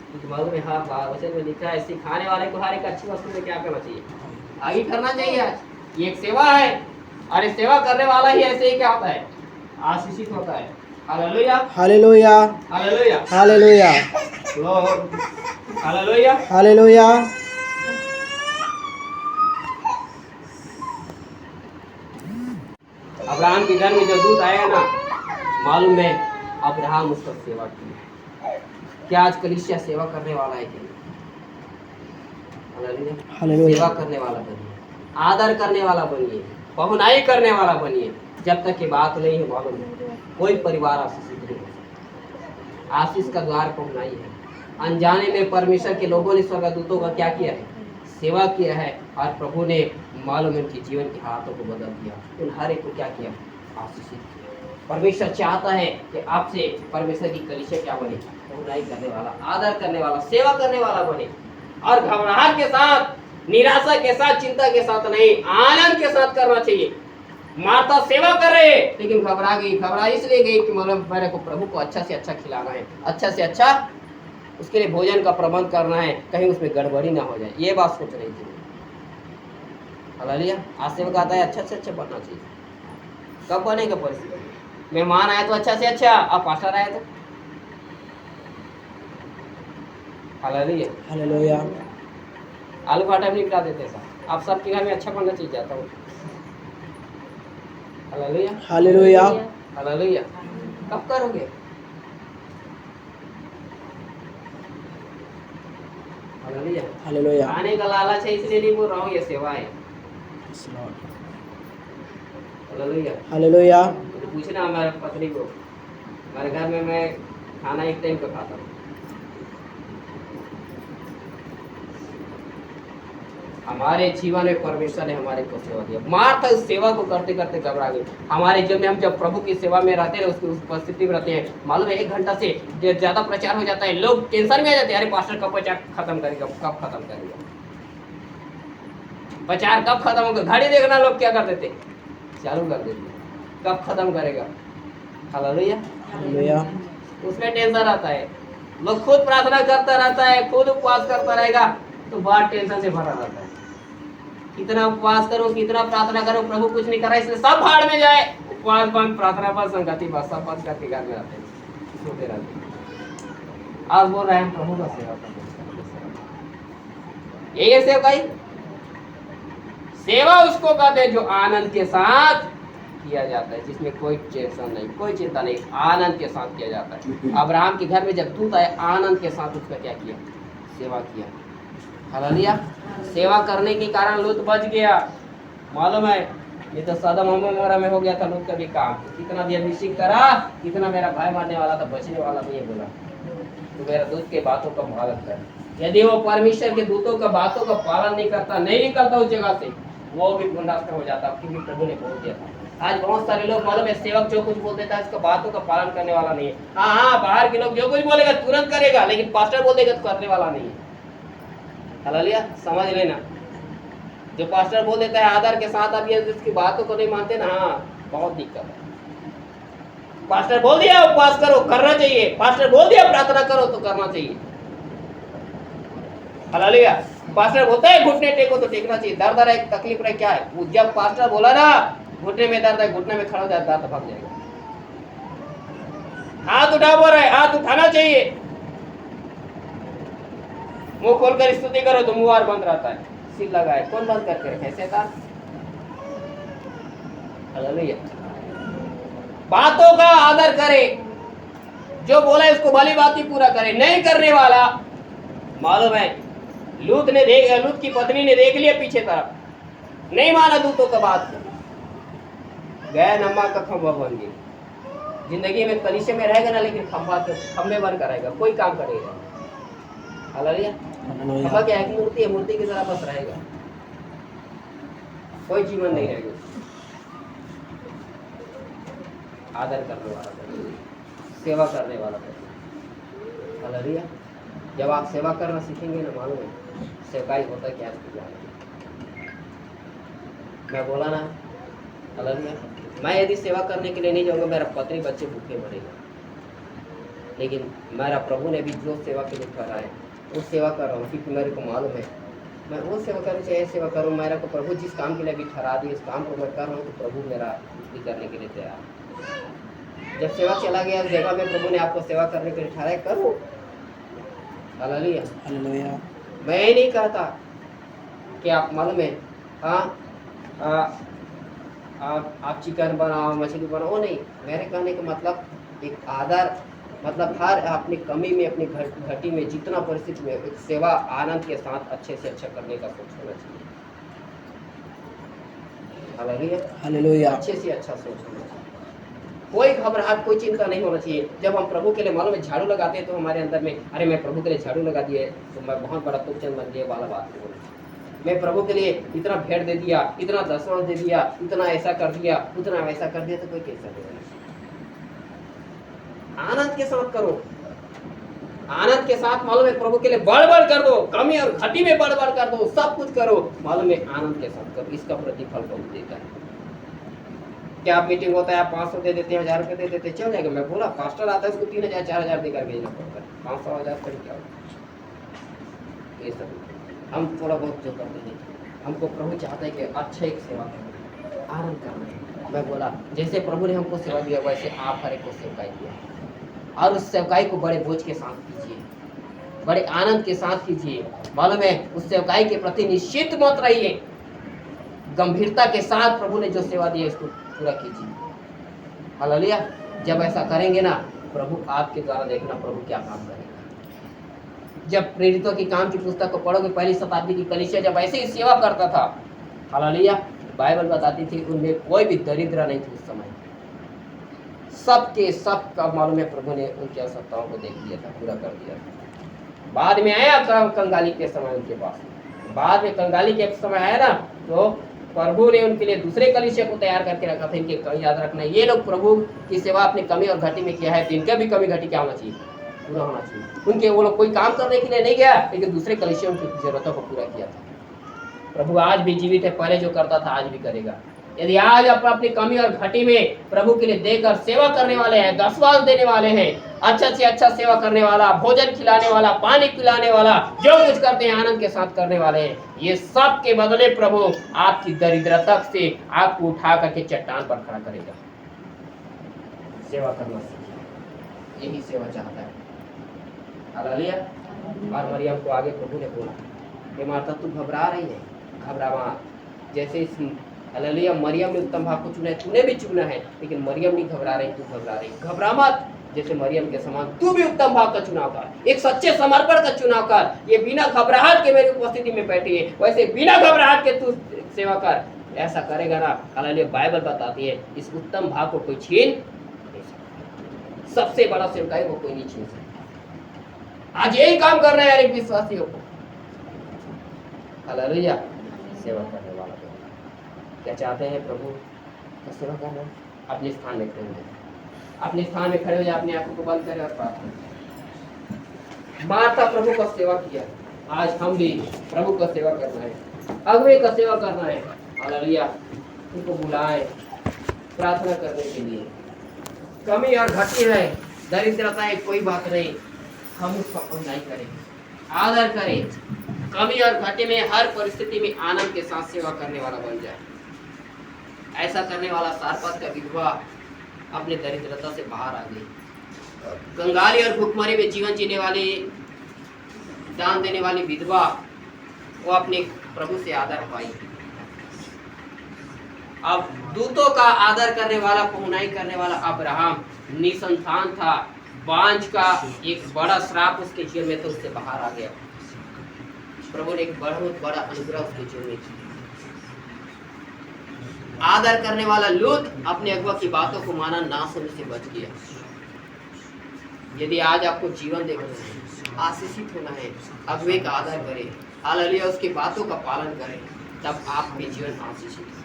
Speaker 2: क्योंकि मालूम है हाँ वचन में लिखा है, सिखाने वाले को हर एक अच्छी वस्तु में क्या करना चाहिए, आगे करना चाहिए। आज ये एक सेवा है और इस सेवा करने वाला ही ऐसे ही क्या होता है, आशीषित होता है। Hallelujah.
Speaker 3: Hallelujah.
Speaker 2: Hallelujah.
Speaker 3: Hallelujah.
Speaker 2: Hallelujah.
Speaker 3: Hallelujah.
Speaker 2: Abraham के घर में जो दूत आया ना, मालूम है अब्राहम उसका सेवा की। क्या आज कलीसिया सेवा करने वाला है?
Speaker 3: हालेलुया।
Speaker 2: सेवा करने वाला बनिए, आदर करने वाला बनिए, पहुनाई करने वाला बनिए। जब तक ये बात नहीं है मालूम है कोई परिवार आशीषित नहीं हो सकता। आशीष का द्वार पहुनाई है। अनजाने में परमेश्वर के लोगों ने स्वर्गदूतों का क्या किया है, सेवा किया है। और प्रभु ने मालूम है उनके जीवन के हाथों को बदल दिया, उन हर एक को क्या किया, आशीषित किया। परमेश्वर चाहता है कि आपसे परमेश्वर की कलीसिया क्या बने, पहुनाई करने वाला, आदर करने वाला, सेवा करने वाला बने। और घबराहट के साथ, निराशा के साथ, चिंता के साथ नहीं, आनंद के साथ करना चाहिए। मार्था सेवा कर रहे लेकिन घबरा गई। घबरा इसलिए गई कि मतलब मेरे को प्रभु को अच्छा से अच्छा खिलाना है, अच्छा से अच्छा उसके लिए भोजन का प्रबंध करना है, कहीं उसमें गड़बड़ी ना हो जाए, ये बात सोच रही थी। हालेलुया। आज सेवक आता है अच्छा से अच्छा बनना चाहिए। कब बनेगा परिस्थिति? मेहमान आए तो अच्छा से अच्छा, अब पास्टर आए तो हालेलुया।
Speaker 3: हालेलुया।
Speaker 2: आलू फाटा भी निकला देते सर। आप सबके घर में अच्छा बनना चाहिए चाहता हूँ। हालेलुया।
Speaker 3: हालेलुया।
Speaker 2: हालेलुया। कब करोगे? हालेलुया।
Speaker 3: हालेलुया।
Speaker 2: खाने का लालच है इसलिए नहीं बोल रहा हूँ, ये सेवा है। हालेलुया।
Speaker 3: हालेलुया।
Speaker 2: मुझे पूछना हमारे पत्नी को, हमारे घर में मैं खाना एक टाइम का खाता हूँ। हमारे जीवन में परमेश्वर ने हमारे को सेवा दिया। मार्था उस सेवा को करते करते घबरा गई। हमारे जब हम जब प्रभु की सेवा में रहते हैं, उसकी उस परिस्थिति में रहते हैं, मालूम है 1 घंटा से ज्यादा प्रचार हो जाता है, लोग टेंशन में आ जाते हैं, अरे पास्टर कब प्रचार खत्म करेगा, कब खत्म करेगा, प्रचार कब खत्म होगा। घड़ी देखना लोग क्या कर देते, चालू कर देते, कब खत्म करेगा। हालेलुया।
Speaker 3: हालेलुया।
Speaker 2: उसमें टेंशन रहता है। लोग खुद प्रार्थना करता रहता है, खुद उपवास करता रहेगा, तो बात टेंशन से भरा रहता है। कितना उपवास करो, कितना प्रार्थना करो, प्रभु कुछ नहीं कर रहा है, इसलिए सब भाड़ में जाए। उपवास बंद, प्रार्थना बंद, संगति बस, सब बंद करके घर में रहते हैं, सोते रहते हैं। आज बोल रहे हैं प्रभु का सेवा करते। यही है सेवकाई। सेवा उसको कहते हैं जो आनंद के साथ किया जाता है, जिसमें कोई टेंशन नहीं, कोई चिंता नहीं, आनंद के साथ किया जाता है। अब्राहम के घर में जब दूत आए, आनंद के साथ उसका क्या किया, सेवा किया। हालेलुया। सेवा करने के कारण लूत बच गया। मालूम है, ये तो सदम अमोरा में हो गया था लूत का भी काम। कितना भी अभिषेक करा, कितना मेरा भाई मारने वाला था, बचने वाला नहीं है, बोला तो मेरा दूत के बातों का पालन कर। यदि वो परमेश्वर के दूतों का बातों का पालन नहीं करता, नहीं निकलता उस जगह से, वो भी भंडास्त्र हो जाता, क्योंकि प्रभु ने बोल दिया था। आज बहुत सारे लोग मालूम है, सेवक जो कुछ बोल देता है उसका बातों का पालन करने वाला नहीं है। हाँ, बाहर के लोग जो कुछ बोलेगा तुरंत करेगा, लेकिन पास्टर बोल देगा तो करने वाला नहीं है। हालेलुया। समझ लेना, जो पास्टर बोल देता है आदर के साथ, आप ये उसकी बातों को नहीं मानते ना, हाँ बहुत दिक्कत है। पास्टर बोल दिया उपवास करो, करना चाहिए। पास्टर बोल दिया प्रार्थना करो, तो करना चाहिए। हालेलुया। पास्टर बोलता है घुटने टेको, तो टेकना चाहिए। दर्द है, तकलीफ है, क्या है वो, जब पास्टर बोला ना घुटने में दर्द है, घुटने में खड़ा हो जाता है, तो भाग जाएगा। हाथ उठा बोल रहा है, हाथ उठाना चाहिए। मुंह खोलकर स्तुति करो तो मुंह बंद रहता है, सिर लगा है, कौन बंद करके रखे, शैतान। हालेलुया। बातों का आदर करे, जो बोला है उसको भली बात ही पूरा करे। नहीं करने वाला, मालूम है लूत की पत्नी ने देख लिया पीछे तरफ, नहीं माना दूतों का बात, गया नमक का खंभा बन गया। जिंदगी में कलीसिया में रहेगा ना, लेकिन खंभे बन कर रहेगा, कोई काम करेगा। हालेलुया। खंभा क्या है, मूर्ति है, मूर्ति की तरह बस रहेगा, कोई जीवन नहीं रहेगा। आदर करने वाला, सेवा करने वाला। हालेलुया। जब आप सेवा करना सीखेंगे ना, मालूम है सेवकाई होता क्या है। मैं बोला ना, हालेलुया, मैं यदि सेवा करने के लिए नहीं जाऊंगा, मेरा पत्नी बच्चे भूखे मरेगा, लेकिन मेरा प्रभु ने भी जो सेवा के लिए करा है वो सेवा कर रहा हूँ, क्योंकि मेरे को मालूम है मैं वो सेवा करनी चाहिए। सेवा करूँ, मेरा को प्रभु जिस काम के लिए भी ठहरा दिए, इस काम को मैं कर रहा हूँ, तो प्रभु मेरा भी करने के लिए तैयार। जब सेवा चला गया उस जगह में, प्रभु ने आपको सेवा करने के लिए ठहराया, करो। हालेलुया।
Speaker 3: हालेलुया।
Speaker 2: मैं ये नहीं कहता कि आप मालूम है, हाँ आप चिकन बनाओ, मछली बनाओ, वो नहीं। मेरे कहने का मतलब एक आदर, मतलब हर अपनी कमी में, अपनी घटी में, जितना परिस्थिति में एक सेवा आनंद के साथ अच्छे से अच्छा करने का सोच होना चाहिए। हालेलुया।
Speaker 3: हालेलुया।
Speaker 2: अच्छे से अच्छा सोच होना चाहिए, कोई घबराहट, कोई चिंता नहीं होना चाहिए। जब हम प्रभु के लिए मालूम है झाड़ू लगाते हैं, तो हमारे अंदर में, अरे मैं प्रभु के लिए झाड़ू लगा दिए तो मैं बहुत बड़ा तुपचंद बन गया वाला बात नहीं। मैं प्रभु के लिए इतना भेंट दे दिया, इतना दशवांश दे दिया, इतना ऐसा कर दिया, उतना वैसा कर दिया, तो कोई कैसा नहीं। आनंद के साथ करो, आनंद के साथ मालूम है प्रभु के लिए बढ़ कर दो, कमी और घटी में बढ़ कर दो, सब कुछ करो, मालूम है आनंद के साथ करो। इसका प्रतिफल प्रभु देता है। क्या आप मीटिंग होता है, आप 500 दे देते हैं, 1000 रुपये दे देते, चल जाएगा। मैं बोला पास्टर आता है, उसको 3000 4000 देकर भेजना पड़ता है, 500 1000 कर क्या होगा। ये सब हम थोड़ा बहुत जो करते हैं, हमको प्रभु चाहता है कि अच्छा एक सेवा करें, आनंद करना है। मैं बोला जैसे प्रभु ने हमको सेवा दिया वैसे आप हर एक को सेवकाई दिया और उस सेवकाई को बड़े बोझ के साथ कीजिए, बड़े आनंद के साथ कीजिए। मालूम है उस सेवकाई के प्रति निश्चित मत रहिए, गंभीरता के साथ प्रभु ने जो सेवा दी है इसको पूरा कीजिए। हालेलुया। जब ऐसा करेंगे ना प्रभु आपके द्वारा देखना प्रभु क्या काम करेगा। जब प्रेरितों की काम की पुस्तक को पढ़ोगे पहली शताब्दी की कलीसिया जब ऐसे ही सेवा करता था, हालेलुया, बाइबल बताती थी उनमें कोई भी दरिद्र नहीं थी उस समय। सबके सब का मालूम है प्रभु ने उनकी आवश्यकताओं को देख लिया था, पूरा कर दिया था। बाद में आया कंगाली के समय उनके पास, बाद में कंगाली के समय आया ना तो प्रभु ने उनके लिए दूसरे कलीसिया को तैयार करके रखा था। इनके कमी याद रखना, ये लोग प्रभु की सेवा अपनी कमी और घटी में किया है तो इनका भी कमी घटी क्या होना चाहिए, पूरा होना चाहिए। उनके वो लोग कोई काम करने के लिए नहीं गया लेकिन दूसरे कलीसिया उनकी जरूरतों को पूरा किया था। प्रभु आज भी जीवित है, पहले जो करता था आज भी करेगा। यदि आज आप अपनी कमी और घटी में प्रभु के लिए देकर सेवा करने वाले हैं, दसवास देने वाले हैं, अच्छा से अच्छा सेवा करने वाला, भोजन खिलाने वाला, पानी पिलाने वाला, जो कुछ करते हैं आनंद के साथ करने वाले हैं, ये सब के बदले प्रभु आपकी दरिद्रता से आपको उठा करके चट्टान पर खड़ा करेगा। सेवा करना सीखिए, यही सेवा चाहता है। हालेलुया। और मरियम को आगे प्रभु ने बोला, हे माता तू घबरा रही है, घबरा मत। जैसे इस हालेलुया मरियम ने उत्तम भाग को चुना है, तूने भी चुना है, लेकिन मरियम नहीं घबरा रही, तू घबरा रही, घबरा मत। जैसे मरियम के समान तू भी उत्तम भाग का चुनाव कर, एक सच्चे समर्पण का चुनाव कर। ये बिना घबराहट के मेरी उपस्थिति में बैठी है, वैसे बिना घबराहट के तू सेवा कर। ऐसा करेगा ना, हालेलुया, बाइबल बताती है इस उत्तम भाग को कोई छीन नहीं सकता। सबसे बड़ा सेवकाई को कोई नहीं छीन सकता। आज यही काम कर रहे हैं हर एक विश्वासियों को। हालेलुया। सेवा करने वाला क्या चाहते हैं प्रभु का सेवा करना। अपने स्थान में खड़े हो जाए, अपने स्थान में खड़े हो जाए, अपनी आंखों को बंद करें और प्रार्थना। मार्था प्रभु का सेवा किया, आज हम भी प्रभु का सेवा करना है, अगुवे का सेवा करना है। हालेलुया। उनको बुलाएं प्रार्थना करने के लिए। कमी और घटी है, दरिद्रता है, कोई बात नहीं, हम उसका अन्याय करें, आदर करें। कमी और घटी में हर परिस्थिति में आनंद के साथ सेवा करने वाला बन जाए। ऐसा करने वाला सारपात का विधवा अपने दरिद्रता से बाहर आ गई। कंगाली और भूखमरी में जीवन जीने वाली, दान देने वाली विधवा वो अपने प्रभु से आदर पाई। अब दूतों का आदर करने वाला, पहुनाई करने वाला अब्राहम निसंतान था, बांझ का एक बड़ा श्राप उसके जीवन में, तो उससे बाहर आ गया। प्रभु ने एक बहुत बड़ा अनुग्रह उसके जीवन में किया। आदर करने वाला लूत अपने अगुआ की बातों को माना, ना सुनने से बच गया। यदि आज आपको जीवन देखना है, आशीषित होना है, अगुए का आदर करें, हालेलुया, उसकी बातों का पालन करें, तब आप भी जीवन आशीषित हो।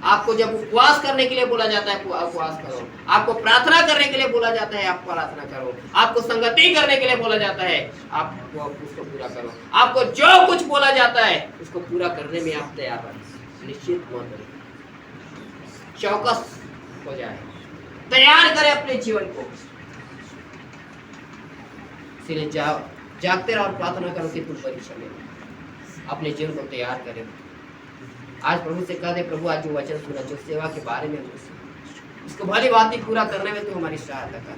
Speaker 2: आपको जब उपवास करने के लिए बोला जाता है उपवास करो, आपको प्रार्थना करने के लिए बोला जाता है आप प्रार्थना करो, आपको संगति करने के लिए बोला जाता है आप उसको पूरा करो, आपको जो कुछ बोला जाता है उसको पूरा करने में आप तैयार रहें। निश्चित मत रहिए, चौकस हो जाए, तैयार करें अपने जीवन को। इसलिए जागते रहो और प्रार्थना करो कि तुम परीक्षा में अपने जीवन को तैयार करें। आज प्रभु से कह दे, प्रभु आज जो वचन सुना, जो सेवा के बारे में उसको भली बात पूरा करने में तो हमारी सहायता कर।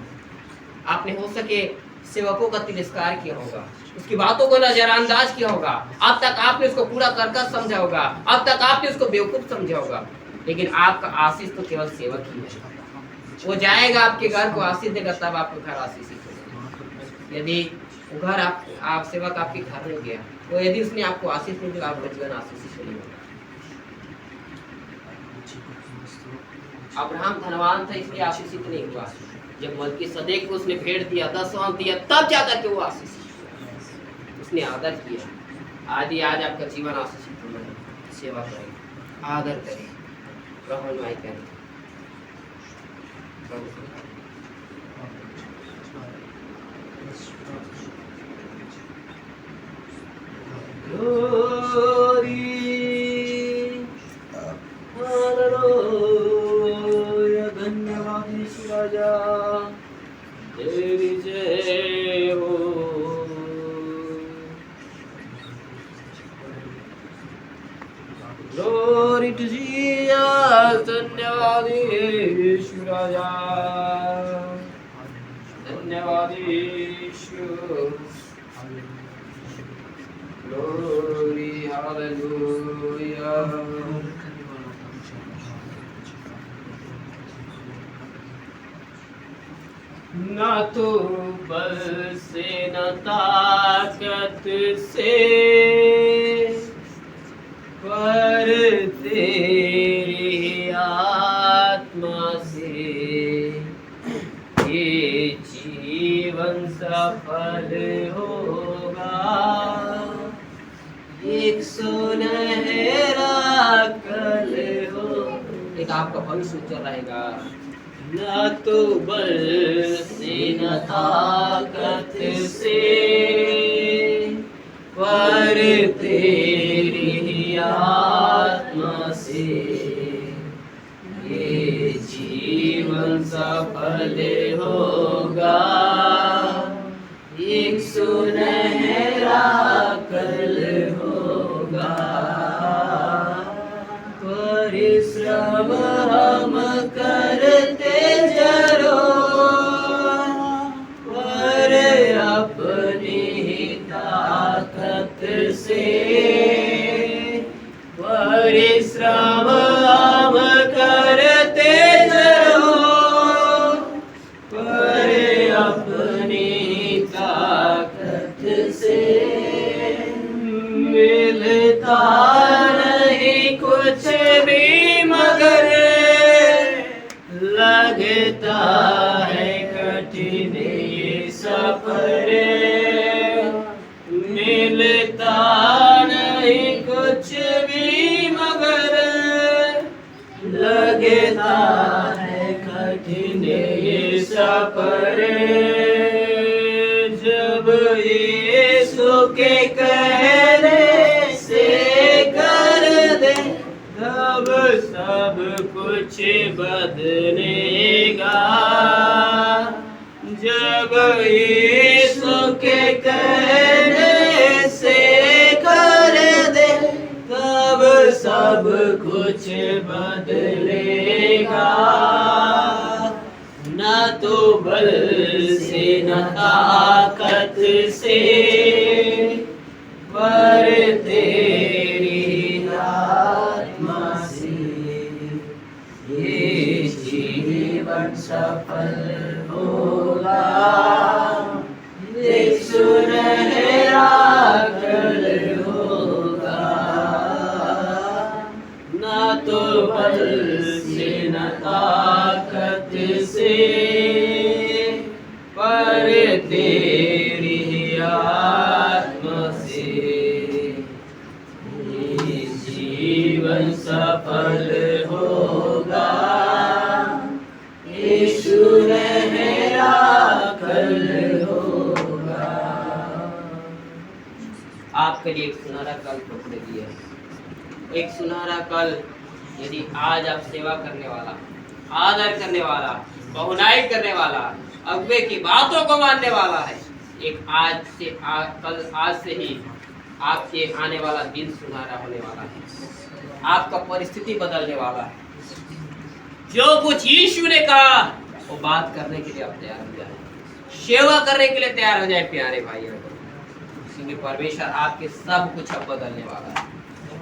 Speaker 2: आपने हो सके सेवकों का तिरस्कार किया होगा, उसकी बातों को नजरअंदाज किया होगा, अब तक आपने उसको पूरा कर समझा होगा, अब तक आपने उसको बेवकूफ समझा होगा, लेकिन आपका आशीष तो केवल सेवक ही है। वो जाएगा आपके घर को आशीष देगा, तब आपका घर आशीषित होगा। यदि वो घर आप सेवक आपके घर में गया, तो यदि उसने आपको आशीष नहीं दिया, आपका जीवन आशीषित नहीं होगा। अब्राहम धनवान था इसलिए आशीषित नहीं हुआ। जब मलकीसदेक को उसने भेड़ दिया, 10वां दिया, तब जाकर के वो आशीषित, उसने आदर किया। आदि आज आपका जीवन आशीषित होना है। सेवा करें, आदर करें, रहनुमाई करें। धन्यवाद राजा, तेरी जय हो। धन्यवाद यीशु राजा, धन्यवाद यीशु। Glory hallelujah. ना तो बल से न ताकत से, पर तेरी आत्मा से ये जीवन सफल होगा। एक सुनहरा कल हो, एक आपका भविष्य उज्जवल रहेगा। न तो बल से न ताकत से, पर तेरी आत्मा से ये जीवन सफल होगा। एक सुनहरा कल होगा। परिश्रम हम करते जरो, पर अपनी ताकत से। परिश्रम हम करते जरो, पर अपनी ताकत से। मिलता नहीं कुछ भी मगर लगता है कठिन ये सफर। मिलता नहीं कुछ भी मगर लगता है कठिन ये सफर। जब यीशु के कहने से कर दे, तब सब कुछ बदलेगा। जब यीशु के कहने से कर दे, तब सब कुछ बदलेगा। न तो बल से न ताकत से, पर तेरी आत्मा से ये जीवन सफल होगा। एक सुनहरा कल होगा। न तो बल से न ताकत से, पर तेरी आत्मा से ये जीवन सफल होगा। यीशु मेरा कल होगा। आपके लिए एक सुनहरा कल प्रभु ने दिया है। एक सुनहरा कल, यदि आज आप सेवा करने वाला, आदर करने वाला, बहुनाई करने वाला, अगुवे की बातों को मानने वाला है, एक आज से ही आपके आने वाला दिन सुनहरा होने वाला है। आपका परिस्थिति बदलने वाला है। जो कुछ यीशु ने कहा वो बात करने के लिए आप तैयार हो जाए, सेवा करने के लिए तैयार हो जाए प्यारे भाइयों। क्योंकि परमेश्वर आपके सब कुछ अब बदलने वाला है।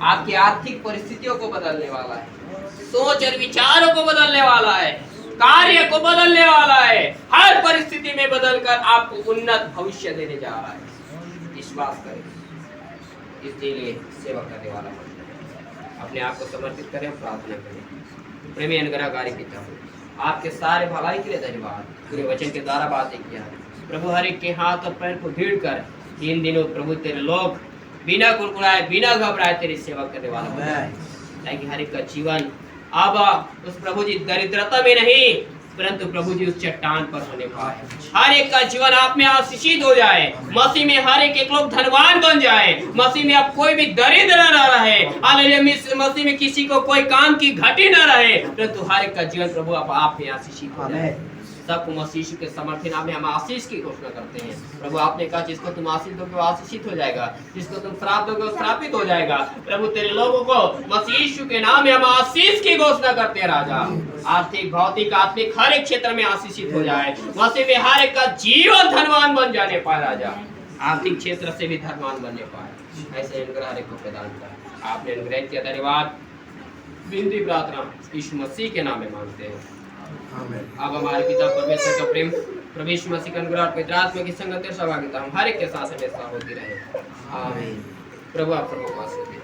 Speaker 2: आपकी आर्थिक परिस्थितियों को बदलने वाला है, सोच और विचारों को बदलने वाला है, कार्य को बदलने वाला है। हर परिस्थिति में बदलकर आपको उन्नत भविष्य देने जा रहा है। विश्वास करें, इसलिए सेवा करने वाला अपने आप को समर्पित करें, प्रार्थना करें। प्रेमी अनुग्रहकारी पिता, आपके सारे भलाई के लिए धन्यवाद। पूरे वचन के द्वारा बातें किया प्रभु, हर एक के हाथ और पैर को भीड़ कर 3 दिनों प्रभु तेरे लोग बिना कुड़कुड़ाए, बिना घबराए तेरी सेवा करने वाला है। ताकि हर एक का जीवन आबा उस प्रभु जी दरिद्रता में नहीं, परंतु प्रभु जी उस चट्टान पर होने पाए। हर एक का जीवन आप में आशीषित हो जाए। मसीह में हर एक लोग धनवान बन जाए। मसीह में अब कोई भी दरिद्र न रहे। हालेलुया। मसीह में किसी को कोई काम की घटी न रहे, परंतु हर एक का जीवन प्रभु आप में आशीषित हो जाए। सबको मसीह यीशु के समर्थी नाम में हम आशीष की घोषणा करते हैं। प्रभु आपने कहा जिसको तुम आशीष दोगे वो आशीषित हो जाएगा, जिसको तुम श्राप दोगे वो श्रापित हो जाएगा। प्रभु तेरे लोगों को मसीह यीशु के नाम में हम आशीष की घोषणा करते हैं राजा। आर्थिक, भौतिक, आत्मिक हर एक क्षेत्र में आशीषित हो जाए। मसीह में हर एक का जीवन धनवान बन जाने पाए राजा, आर्थिक क्षेत्र से भी धनवान बनने पाए। ऐसे अनुग्रह हर एक को प्रदान कर। आपने अनुग्रह किया, धन्यवाद। विनती प्रार्थना यीशु मसीह के नाम में मांगते हैं। अब हमारे पिता परमेश्वर का प्रेम, प्रभु यीशु मसीह का अनुग्रह और पवित्र आत्मा की संगति और सहभागिता हम हर एक के साथ हमेशा होती रहे। आमीन। प्रभु आप सबको आशीष दे।